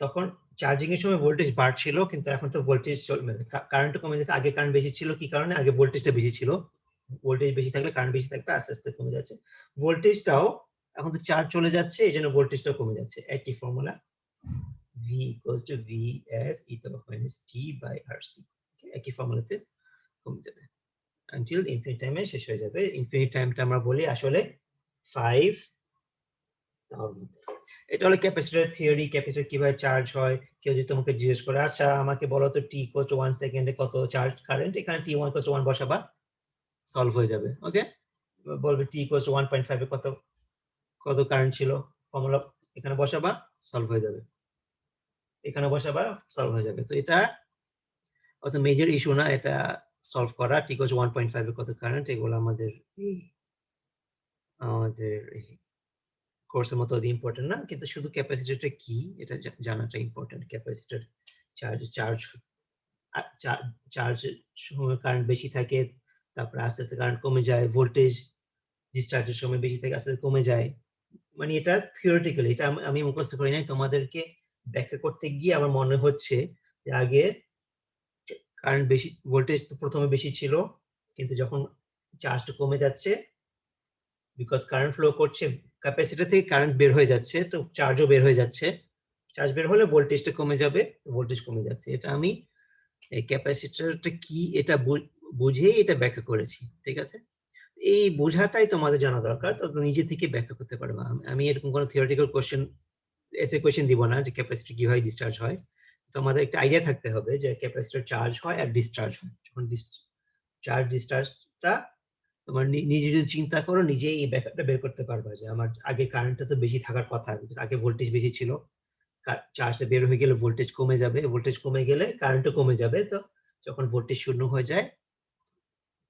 তখন চার্জিং এর সময় ভোল্টেজ বাড়ছিল, কিন্তু এখন তো ভোল্টেজ কারেন্ট কমে যাচ্ছে। আগে কারেন্ট বেশি ছিল, কি কারণে? আগে ভোল্টেজটা বেশি ছিল। ভোল্টেজ বেশি থাকলে কারেন্ট বেশি থাকবে, আস্তে আস্তে কমে যাচ্ছে। ভোল্টেজটাও এখন তো চার্জ চলে যাচ্ছে, এই জন্য ভোল্টেজটাও কমে যাচ্ছে। একই formula, V equals to Vs e to the minus t by RC। একই ফর্মুলাতে কমে যাবে until ইনফিনিট টাইমে শেষ হয়ে যাবে। ইনফিনিট টাইমটা আমরা বলি আসলে 5 তার মধ্যে। এটা হলো ক্যাপাসিটর থিওরি। ক্যাপাসিটর কিভাবে চার্জ হয়। কেউ যদি তোমাকে জিজ্ঞেস করে, আচ্ছা আমাকে বলো তো t equals to 1 সেকেন্ডে কত চার্জ কারেন্ট, এখানে t1 equals to 1 বসাবা, সলভ হয়ে যাবে। ওকে, বলবে t equals to 1.5 এ কত কত কারেন্ট ছিল, ফর্মুলা এখানে বসাবা, সলভ হয়ে যাবে। এখানে বসাবা, সলভ হয়ে যাবে। তো এটা অত মেজর ইস্যু না এটা সলভ করা। t equals to 1.5 এ কত কারেন্ট, এগুলো আমাদের কোর্সের মতো ইম্পর্টেন্ট না, কিন্তু শুধু ক্যাপাসিটরটা কি এটা জানাটা ইম্পর্টেন্ট। ক্যাপাসিটর চার্জ সময় কারেন্ট বেশি থাকে, তারপরে আস্তে আস্তে কারেন্ট কমে যায়। ভোল্টেজ ডিসচার্জের সময় বেশি থাকে, আস্তে আস্তে কমে যায়। মানে এটা থিওরিটিক্যালি, এটা আমি মুখস্থ করি নাই, তোমাদেরকে ব্যাখ্যা করতে গিয়ে আমার মনে হচ্ছে যে আগে কারেন্ট বেশি, ভোল্টেজ তো প্রথমে বেশি ছিল, কিন্তু যখন চার্জটা কমে যাচ্ছে, বিকজ কারেন্ট ফ্লো করছে, ক্যাপাসিটর থেকে কারেন্ট বের হয়ে যাচ্ছে, তো চার্জও বের হয়ে যাচ্ছে। চার্জ বের হলে ভোল্টেজটা কমে যাবে, ভোল্টেজ কমে যাচ্ছে। এটা আমি এই ক্যাপাসিটরটা কি এটা বুঝেই এটা ব্যাখ্যা করেছি। ঠিক আছে, এই বোঝাটাই তোমাদের জানা দরকার, তো নিজে থেকে ব্যাখ্যা করতে পারবা। আমি এরকম কোনো থিওরিটিক্যাল এসে কোয়েশ্চেন দিব না যে ক্যাপাসিটর কিভাবে ডিসচার্জ হয়। তোমাদের একটা আইডিয়া থাকতে হবে যে ক্যাপাসিটর চার্জ হয় আর ডিসচার্জ হয়। যখন চার্জ ডিসচার্জটা তোমার নিজে যদি চিন্তা করো, নিজেই এই ব্যাখ্যাটা বের করতে পারবা যে আমার আগে কারেন্টটা তো বেশি থাকার কথা, আগে ভোল্টেজ বেশি ছিল, চার্জটা বের হয়ে গেলে ভোল্টেজ কমে যাবে, ভোল্টেজ কমে গেলে কারেন্টও কমে যাবে। তো যখন ভোল্টেজ শূন্য হয়ে যায়,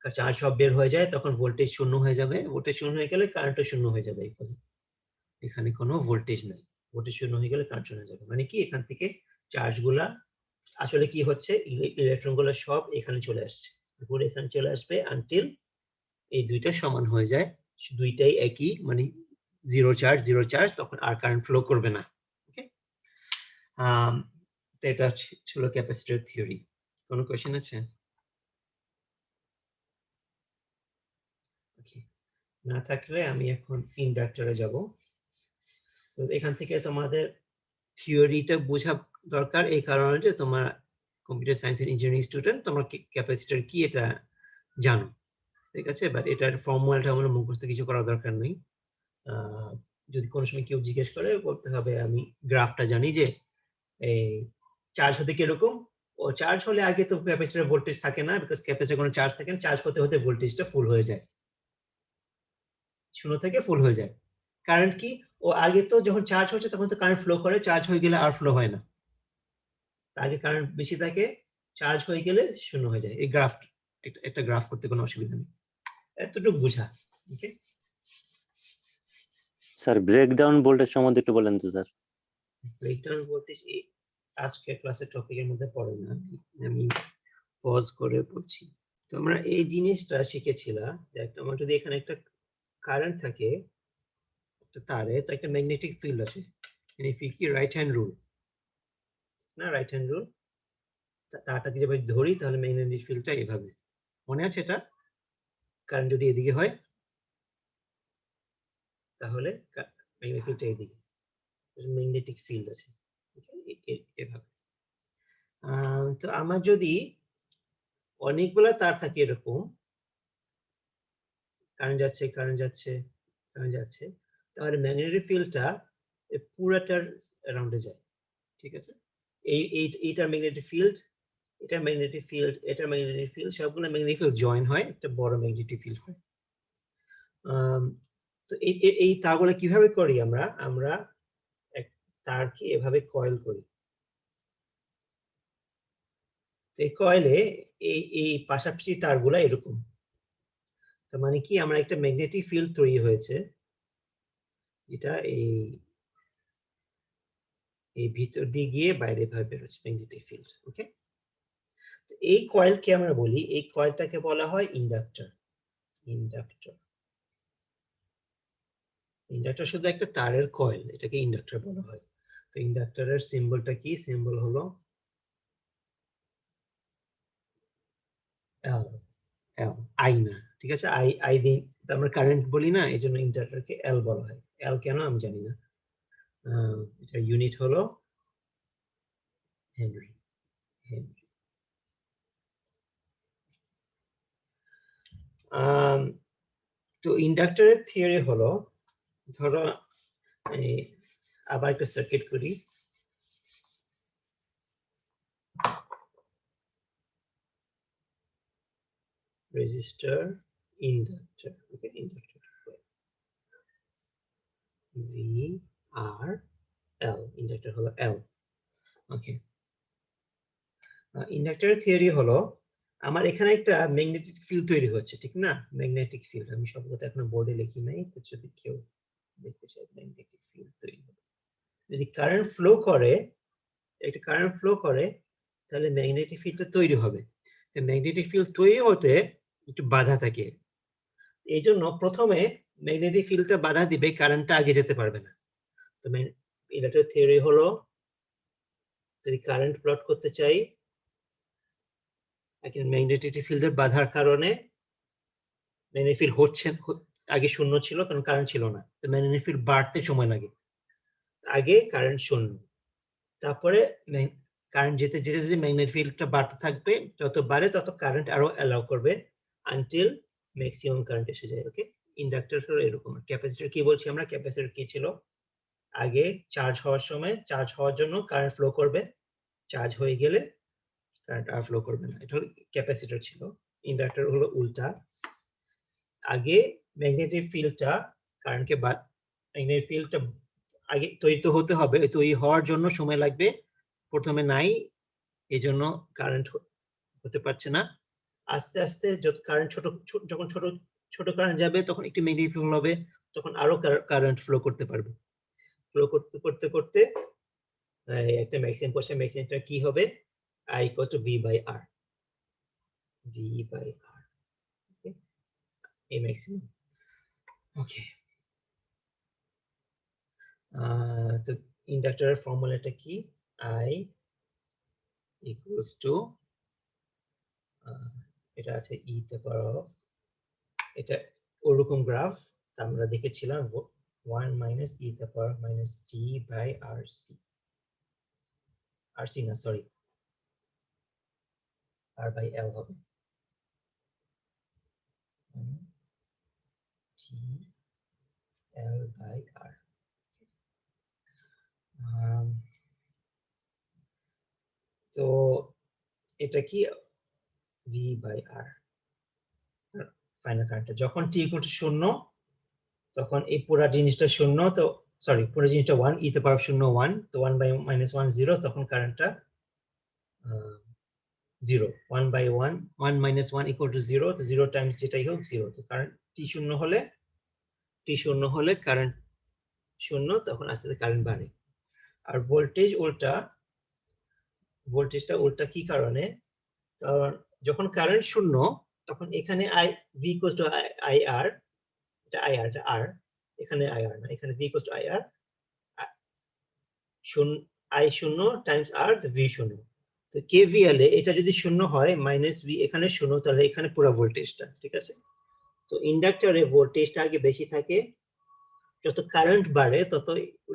চার্জ সব বের হয়ে যায়, তখন ভোল্টেজ শূন্য হয়ে যাবে। ভোল্টেজ শূন্য হয়ে গেলে কারেন্টও শূন্য হয়ে যাবে। এখানে কোনো ভোল্টেজ নাই, ভোল্টেজ শূন্য হয়ে গেলে কারেন্ট শূন্য হয়ে যাবে। মানে কি, এখান থেকে চার্জগুলা আসলে কি হচ্ছে, ইলেকট্রন গুলো সব এখানে চলে আসছে, ঘুরে এখানে চলে আসবে আনটিল এই দুইটা সমান হয়ে যায়, দুইটাই একই, মানে জিরো চার্জ, তখন আর কারেন্ট ফ্লো করবে না। ওকে, তো এটা ছিল ক্যাপাসিটর থিওরি। কোনো কোয়েশ্চেন আছে? ওকে, না থাকলে আমি এখন ইন্ডাক্টরে যাব। তো এখান থেকে তোমাদের থিওরিটা বোঝা দরকার, এই কারণে যে তোমার computer science and engineering student, তোমরা ক্যাপাসিটর কি এটা জানো। ঠিক আছে, বাট এটার ফর্মুলাটা আমরা মুখস্থ কিছু করার দরকার নেই। যদি কোনো সময় কেউ জিজ্ঞেস করে, বলতে হবে আমি গ্রাফটা জানি, যে এই চার্জ হতে কিরকম। ও চার্জ হলে আগে তো ক্যাপাসিটর ভোল্টেজ থাকে না, বিকজ ক্যাপাসিটর কোনো চার্জ থাকে না, চার্জ হতে হতে ভোল্টেজটা ফুল হয়ে যায়, শূন্য থেকে ফুল হয়ে যায়। কারেন্ট কি, ও আগে তো যখন চার্জ হচ্ছে তখন তো কারেন্ট ফ্লো করে, চার্জ হয়ে গেলে আর ফ্লো হয় না। আগে কারেন্ট বেশি থাকে, চার্জ হয়ে গেলে শূন্য হয়ে যায়। এই গ্রাফ, একটা গ্রাফ করতে কোনো অসুবিধা নেই, এতটুকু বুঝা। ওকে স্যার, ব্রেকডাউন ভোল্টেজ সম্বন্ধে একটু বলেন তো স্যার। ব্রেকডাউন ভোল্টেজ আজকে ক্লাসের টপিকের মধ্যে পড়ে না, আমি পজ করে বলছি। তো আমরা এই জিনিসটা শিখেছিলাম যে আমার যদি এখানে একটা কারেন্ট থাকে একটা তারে, তো একটা ম্যাগনেটিক ফিল্ড আছে। এই ফিল্ড কি রাইট হ্যান্ড রুল না? রাইট হ্যান্ড রুল, তারটাকে যেভাবে ধরি তাহলে ম্যাগনেটিক ফিল্ডটা এভাবে, মনে আছে এটা? কারেন্ট যদি এদিকে হয় তাহলে ম্যাগনেটিক ফিল্ডটা এদিকে, ম্যাগনেটিক ফিল্ড আছে এভাবে। তো আমার যদি অনেকগুলা তার থাকে এরকম, কারেন্ট যাচ্ছে কারেন্ট যাচ্ছে কারেন্ট যাচ্ছে, তাহলে ম্যাগনেটিক ফিল্ডটা পুরাটার অ্যারাউন্ডে যায়, ঠিক আছে? এইটার ম্যাগনেটিক ফিল্ড, এটা ম্যাগনেটিক ফিল্ড, এটা ম্যাগনেটিক ফিল্ড, সবগুলো ম্যাগনেটিক ফিল্ড জয়েন হয় একটা বড় ম্যাগনেটিক ফিল্ড হয়। তো এই তারগুলো কিভাবে করি আমরা? আমরা এক তারকে এভাবে কয়েল করি। এই কয়েলে এই পাশাপাশি তারগুলা এরকম, তার মানে কি আমরা একটা ম্যাগনেটিক ফিল্ড তৈরি হয়েছে, যেটা এই ভিতর দিয়ে গিয়ে বাইরে ভাবে বেরোচ্ছে ম্যাগনেটিক ফিল্ড। ওকে, তো এই কয়েলকে আমরা বলি, এই কয়েলটাকে বলা হয় ইন্ডাক্টর। ইন্ডাক্টর ইন্ডাক্টর শুধু একটা তারের কয়েল, এটাকে ইন্ডাক্টর বলা হয়। তো ইন্ডাক্টরের সিম্বলটা কি? সিম্বল হলো এল। এল, আই না, ঠিক আছে? আই আই দিই, আমরা কারেন্ট বলি না, এই জন্য ইন্ডাক্টরকে এল বলা হয়। এল কেন আমি জানি না। এটা ইউনিট হলো হেনরি। হেনরি। তো ইন্ডাক্টরের থিওরি হলো, ধরো আবার একটা সার্কিট করি। রেজিস্টার, ইন্ডাক্টর, ওকে, ইন্ডাক্টর ভি আর এল, ইন্ডাক্টর হলো এল। ওকে, ইন্ডাক্টরের থিওরি হলো আমার এখানে একটা ম্যাগনেটিক ফিল্ড তৈরি হচ্ছে, ঠিক না? ম্যাগনেটিক ফিল্ড, আমি শব্দটা এখনো বোর্ডে লিখি নাই, তো যদি কেউ দেখতে চায় ম্যাগনেটিক ফিল্ড তৈরি হবে, যদি কারেন্ট ফ্লো করে, একটা কারেন্ট ফ্লো করে, তাহলে ম্যাগনেটিক ফিল্ডটা তৈরি হবে। তো ম্যাগনেটিক ফিল্ড তৈরি হতে একটু বাধা থাকে, এই জন্য প্রথমে ম্যাগনেটিক ফিল্ডটা বাধা দিবে, কারেন্টটা আগে যেতে পারবে না। তো ইন্ডাক্টর থিওরি হলো, যদি কারেন্ট প্লট করতে চাই, ম্যাগনেটিক ফিল্ডের বাধার কারণে ম্যাগনেটিক ফিল্ড হচ্ছে, আগে শূন্য ছিল কারণ কারেন্ট ছিল না, তো ম্যাগনেটিক ফিল্ড বাড়তে সময় লাগে। আগে কারেন্ট শূন্য, তারপরে কারেন্ট যেতে যেতে যেতে ম্যাগনেটিক ফিল্ডটা বাড়তে থাকবে, যত বাড়ে তত কারেন্ট আরো অ্যালাউ করবে আনটিল ম্যাক্সিমাম কারেন্ট এসে যায়। ওকে, ইন্ডাক্টর হলো এরকম। ক্যাপাসিটর কি বলছি আমরা? ক্যাপাসিটর কি ছিল? আগে চার্জ হওয়ার সময়, চার্জ হওয়ার জন্য কারেন্ট ফ্লো করবে, চার্জ হয়ে গেলে কারেন্ট আর ফ্লো করবে না, এটা হলো ক্যাপাসিটর ছিল। ইন্ডাক্টর হলো উল্টা, আগে ম্যাগনেটিক ফিল্ডটা কারেন্টকে ম্যাগনেটিক ফিল্ডটা আগে তৈরি তো হতে হবে, তৈরি হওয়ার জন্য সময় লাগবে, প্রথমে নাই, এই জন্য কারেন্ট হতে পারছে না। আস্তে আস্তে যত কারেন্ট যখন ছোট ছোট কারেন্ট যাবে, তখন একটি ম্যাগনেটিক ফিল্ড হবে, তখন আরো কারেন্ট ফ্লো করতে পারবে। ফ্লো করতে করতে করতে একটা ম্যাক্সিমাম পয়সা, ম্যাক্সিমামটা কি হবে? I equal to V by R. V by R. Okay, a maximum. Okay. তো ইন্ডাক্টরের ফর্মুলাটা কি? I equals to এটা আছে e to the power of, এটা ওরকম গ্রাফ আমরা দেখেছিলাম, 1 minus e to the power minus t by RC। RC না, সরি, R by L হবে, t L by R। তো এটা কি? V by R ফাইনাল কারেন্টটা যখন t equal to 0, তখন এই পুরো জিনিসটা 0, তো সরি পুরো জিনিসটা 1, e to the power of 0 1, তো 1 by minus 1 0, তখন কারেন্টটা 0। 1 by 1, 1 minus 1 equal to 0, তো 0 টাইমস যেটাই হোক 0, তো কারেন্ট t 0 হলে কারেন্ট 0, তখন আস্তে আস্তে কারেন্ট বাড়ে। আর ভোল্টেজ উল্টা, ভোল্টেজটা উল্টা কি কারণে? কারণ যখন কারেন্ট শূন্য তখন এখানে I V equals to I R, এটা আই আর, এটা আর, এখানে আই আর না, এখানে ভি ইকুয়ালস টু আই আর, শূন্য আই শূন্য টাইমস আর ভি শূন্য। তো কেভিএল এ এটা যদি শূন্য হয় মাইনাস ভি এখানে শূন্য, তাহলে এখানে পুরো ভোল্টেজটা ঠিক আছে। তো ইন্ডাক্টরে ভোল্টেজটা আগে বেশি থাকে, যত কারেন্ট বাড়ে তত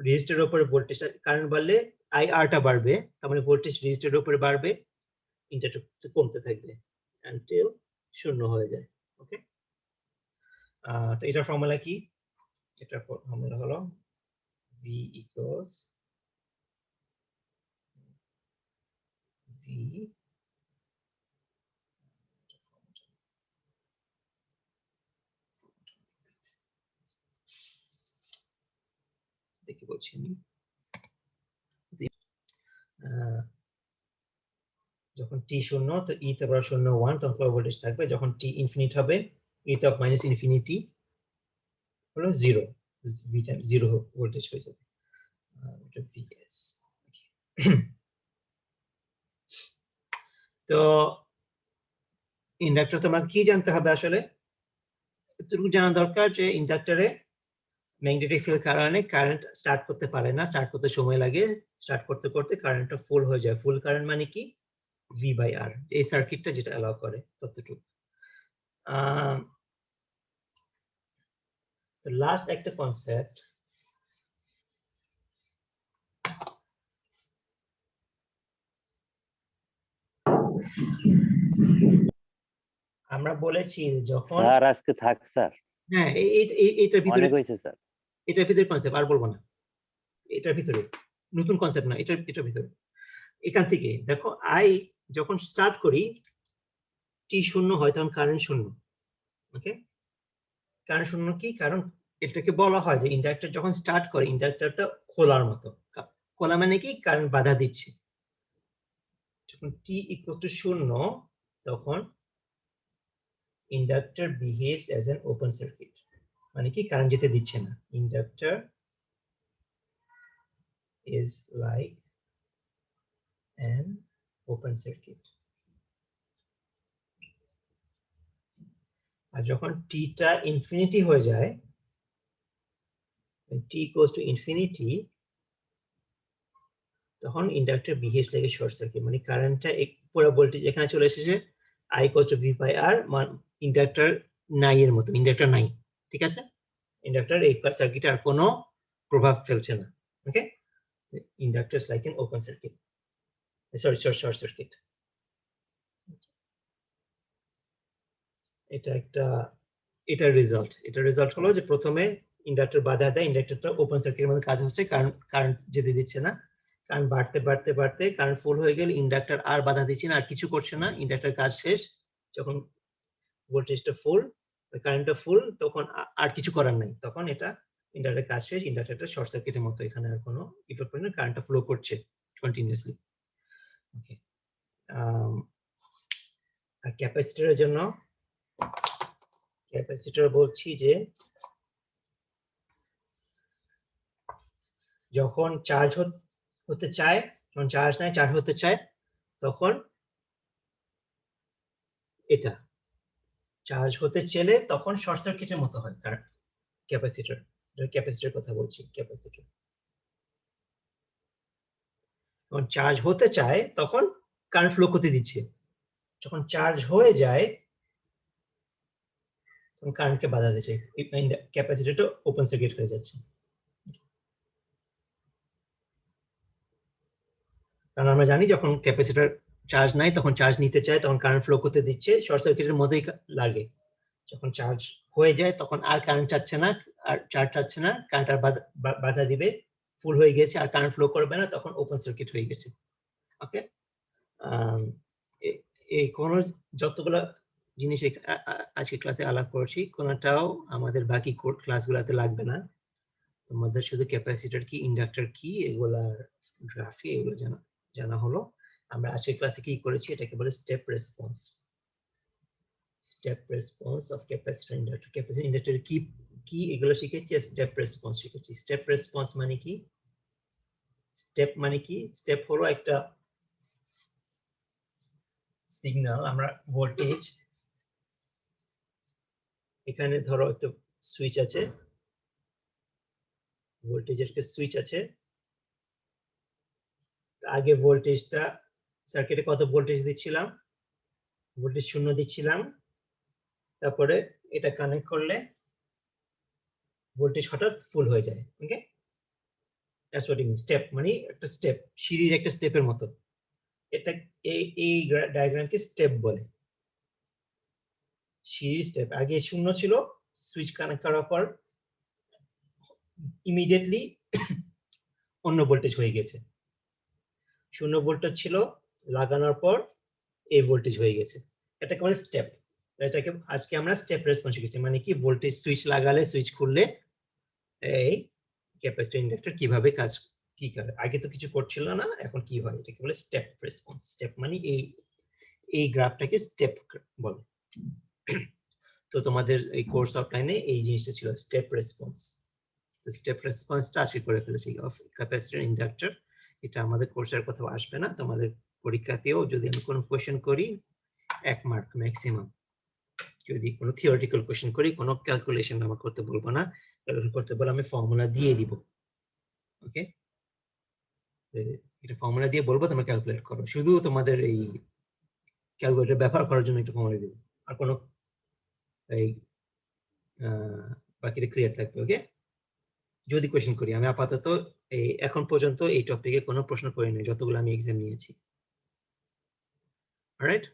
রেজিস্টারের উপরে ভোল্টেজটা, কারেন্ট বাড়লে আই আরটা বাড়বে, তার মানে ভোল্টেজ রেজিস্টারের উপরে বাড়বে, ইন্ডাক্টর কমতে থাকবে আনটিল শূন্য হয়ে যায়। ওকে, তো এটার ফর্মুলা কি? এটার ফর্মুলা হলো ভি ইকুয়ালস ভি দেখি বলছি আমি, যখন টি শূন্য তো ই তে পাওয়ার শূন্য 1 তখন ভোল্টেজ থাকবে, যখন টি ইনফিনিট হবে ই তে মাইনাস ইনফিনিটি হলো 0, ভি টাইম 0 ভোল্টেজ হয়ে যাবে, এটা ভিএস। তো ইন্ডাক্টর তোমার কি জানতে হবে আসলে? এতটুকু জানা দরকার যে ইন্ডাক্টরে ম্যাগনেটিক ফিল্ড কারণে কারেন্ট স্টার্ট করতে পারে না, স্টার্ট করতে সময় লাগে, স্টার্ট করতে করতে কারেন্টটা ফুল হয়ে যায়। ফুল কারেন্ট মানে কি? ভি বাই আর, এই সার্কিটটা যেটা অ্যালাউ করে ততটুকু। তো লাস্ট একটা কনসেপ্ট, আমরা বলেছি যখন, স্যার আজকে থাক স্যার, হ্যাঁ এইটার ভিতরে, অনেক হয়েছে স্যার। এটার ভিতরে কনসেপ্ট আর বলবো না, এটার ভিতরে নতুন কনসেপ্ট না, এটার ভিতরে। এখান থেকে দেখো আই যখন স্টার্ট করি টি শূন্য হয় তখন কারেন্ট শূন্য। ওকে, কারেন্ট শূন্য কি? কারণ এটাকে বলা হয় যে ইন্ডাক্টর যখন স্টার্ট করে ইন্ডাক্টরটা খোলার মতো, খোলা মানে কি? কারেন্ট বাধা দিচ্ছে। যখন টি ইকুয়াল টু শূন্য তখন inductor behaves as an open circuit, মানে কি? কারেন্ট যেতে দিচ্ছে না। Inductor is like an open circuit. আর যখন টিটা ইনফিনিটি হয়ে যায়, টি ইকুয়ালস টু ইনফিনিটি, তখন inductor behaves like a short circuit, মানে কারেন্টটা পুরো ভোল্টেজ এখানে চলে এসেছে, I equals to V by R, inductor নাই এর মতো, ইন্ডাক্টর নাই, ঠিক আছে? ইন্ডাক্টর এই সার্কিটে আর কোনো প্রভাব ফেলছে না। Okay, inductor is like an open circuit, sorry short circuit. এটা একটা, এটার রেজাল্ট হলো যে প্রথমে ইন্ডাক্টর বাধা দেয়, ইন্ডাক্টরটা ওপেন সার্কিটের মধ্যে কাজ হচ্ছে, কারণ কারেন্ট যেতে দিচ্ছে না। কারেন্ট বাড়তে বাড়তে বাড়তে কারেন্ট ফুল হয়ে গেলে ইন্ডাক্টর আর বাধা দিচ্ছে না, আর কিছু করছে না, ইন্ডাক্টর কাজ শেষ। যখন ভোল্টেজটা ফুল, কারেন্টটা ফুল, তখন আর কিছু করার নাই, তখন এটা ইন্ডাক্টর কাজ শেষ, ইন্ডাক্টরটা শর্ট সার্কিটের মতো, এখানে আর কোনো ইফেক্ট পড়ে না, কারেন্টটা ফ্লো করছে কন্টিনিউয়াসলি। ওকে, আর ক্যাপাসিটরের জন্য, ক্যাপাসিটর বলছি যে যখন চার্জ হতে চায়, যখন চার্জ নাই চার্জ হতে চায়, তখন এটা চার্জ হতে চেলে তখন শর্ট সার্কিটের মতো হয় কারণ ক্যাপাসিটর, ক্যাপাসিটরের কথা বলছি। ক্যাপাসিটর যখন চার্জ হতে চায় তখন কারেন্ট ফ্লো করতে দিচ্ছে, যখন চার্জ হয়ে যায় তখন কারেন্টকে বাধা দিচ্ছে, ক্যাপাসিটরটা ওপেন সার্কিট হয়ে যাচ্ছে। কারণ আমরা জানি যখন ক্যাপাসিটর চার্জ নাই তখন চার্জ নিতে চায়, তখন কারেন্ট ফ্লো করতে দিচ্ছে, শর্ট সার্কিটের মধ্যেই লাগে। যখন চার্জ হয়ে যায় তখন আর কারেন্ট চাচ্ছে না, আর চার্জ চাচ্ছে না, কারেন্ট আর বাধা দিবে, ফুল হয়ে গেছে আর কারেন্ট ফ্লো করবে না, তখন ওপেন সার্কিট হয়ে গেছে। ওকে, এই কোন যতগুলো জিনিস আজকে ক্লাসে আলাপ করছি কোনটাও আমাদের বাকি ক্লাসগুলোতে লাগবে না, তোমাদের শুধু ক্যাপাসিটর কি, ইন্ডাক্টর কি, এগুলার গ্রাফি এগুলো জানা হলো। আমরা আজকের ক্লাসে কি করেছি এটাকে বলে step response. Step response of capacitor inductor, capacitor inductor কি এগুলো শিখেছি, স্টেপ রেসপন্স শিখেছি। স্টেপ রেসপন্স মানে কি? স্টেপ মানে কি? স্টেপ হলো একটা সিগন্যাল আমরা ভোল্টেজ, এখানে ধরো একটা সুইচ আছে, ভোল্টেজের একটা সুইচ আছে, আগে ভোল্টেজটা সার্কিটে কত ভোল্টেজ দিচ্ছিলাম, ভোল্টেজ 0 দিচ্ছিলাম, তারপরে এটা কানেক্ট করলে ভোল্টেজ হঠাৎ ফুল হয়ে যায়। Okay, that's what it means. Step মানে একটা স্টেপ, সিঁড়ির একটা স্টেপের মতো। এটা এই ডায়াগ্রামকে স্টেপ বলে। সিঁড়ির স্টেপ, আগে 0 ছিল, সুইচ কানেক্ট করার পর ইমিডিয়েটলি অন্য ভোল্টেজ হয়ে গেছে। 0 ভোল্টেজ ছিল, লাগানোর পর এই ভোল্টেজ হয়ে গেছে। এটাকে বলে স্টেপ। এটাকে আজকে আমরা স্টেপ রেসপন্স শিখেছি, মানে কি ভোল্টেজ সুইচ লাগালে, সুইচ খুললে এই ক্যাপাসিটর ইন্ডাক্টর কিভাবে কাজ কি করে। আগে তো কিছু করছিল না, এখন কি হয়, এটাকে বলে স্টেপ রেসপন্স। স্টেপ মানে এই গ্রাফটাকে স্টেপ বলে। তো তোমাদের এই কোর্স আউটলাইনে এই জিনিসটা ছিল স্টেপ রেসপন্স। তো স্টেপ রেসপন্সটা আজকে করে ফেলেছি অফ ক্যাপাসিটর ইন্ডাক্টর। এটা আমাদের কোর্সের কোথাও আসবে না, তোমাদের পরীক্ষাতেও যদি আমি কোনো কোয়েশ্চেন করি 1 মার্ক ম্যাক্সিমাম। যদি কোনো থিওরিটিক্যাল কোয়েশ্চেন করি, কোনো ক্যালকুলেশন আমার করতে বলবো না, ক্যালকুলেট করতে বলে আমি ফর্মুলা দিয়ে দিব। ওকে, এটা ফর্মুলা দিয়ে বলবো তোমরা ক্যালকুলেট করো, শুধু তোমাদের এই ক্যালকুলেটর ব্যবহার করার জন্য একটা ফর্মুলা দিব, আর কোনো এই বাকিটা ক্লিয়ার থাকবে। ওকে, যদি কোয়েশ্চেন করি, আমি আপাতত এই এখন পর্যন্ত এই টপিকে কোনো প্রশ্ন করিনি যতগুলো আমি এক্সাম নিয়েছি। অলরাইট।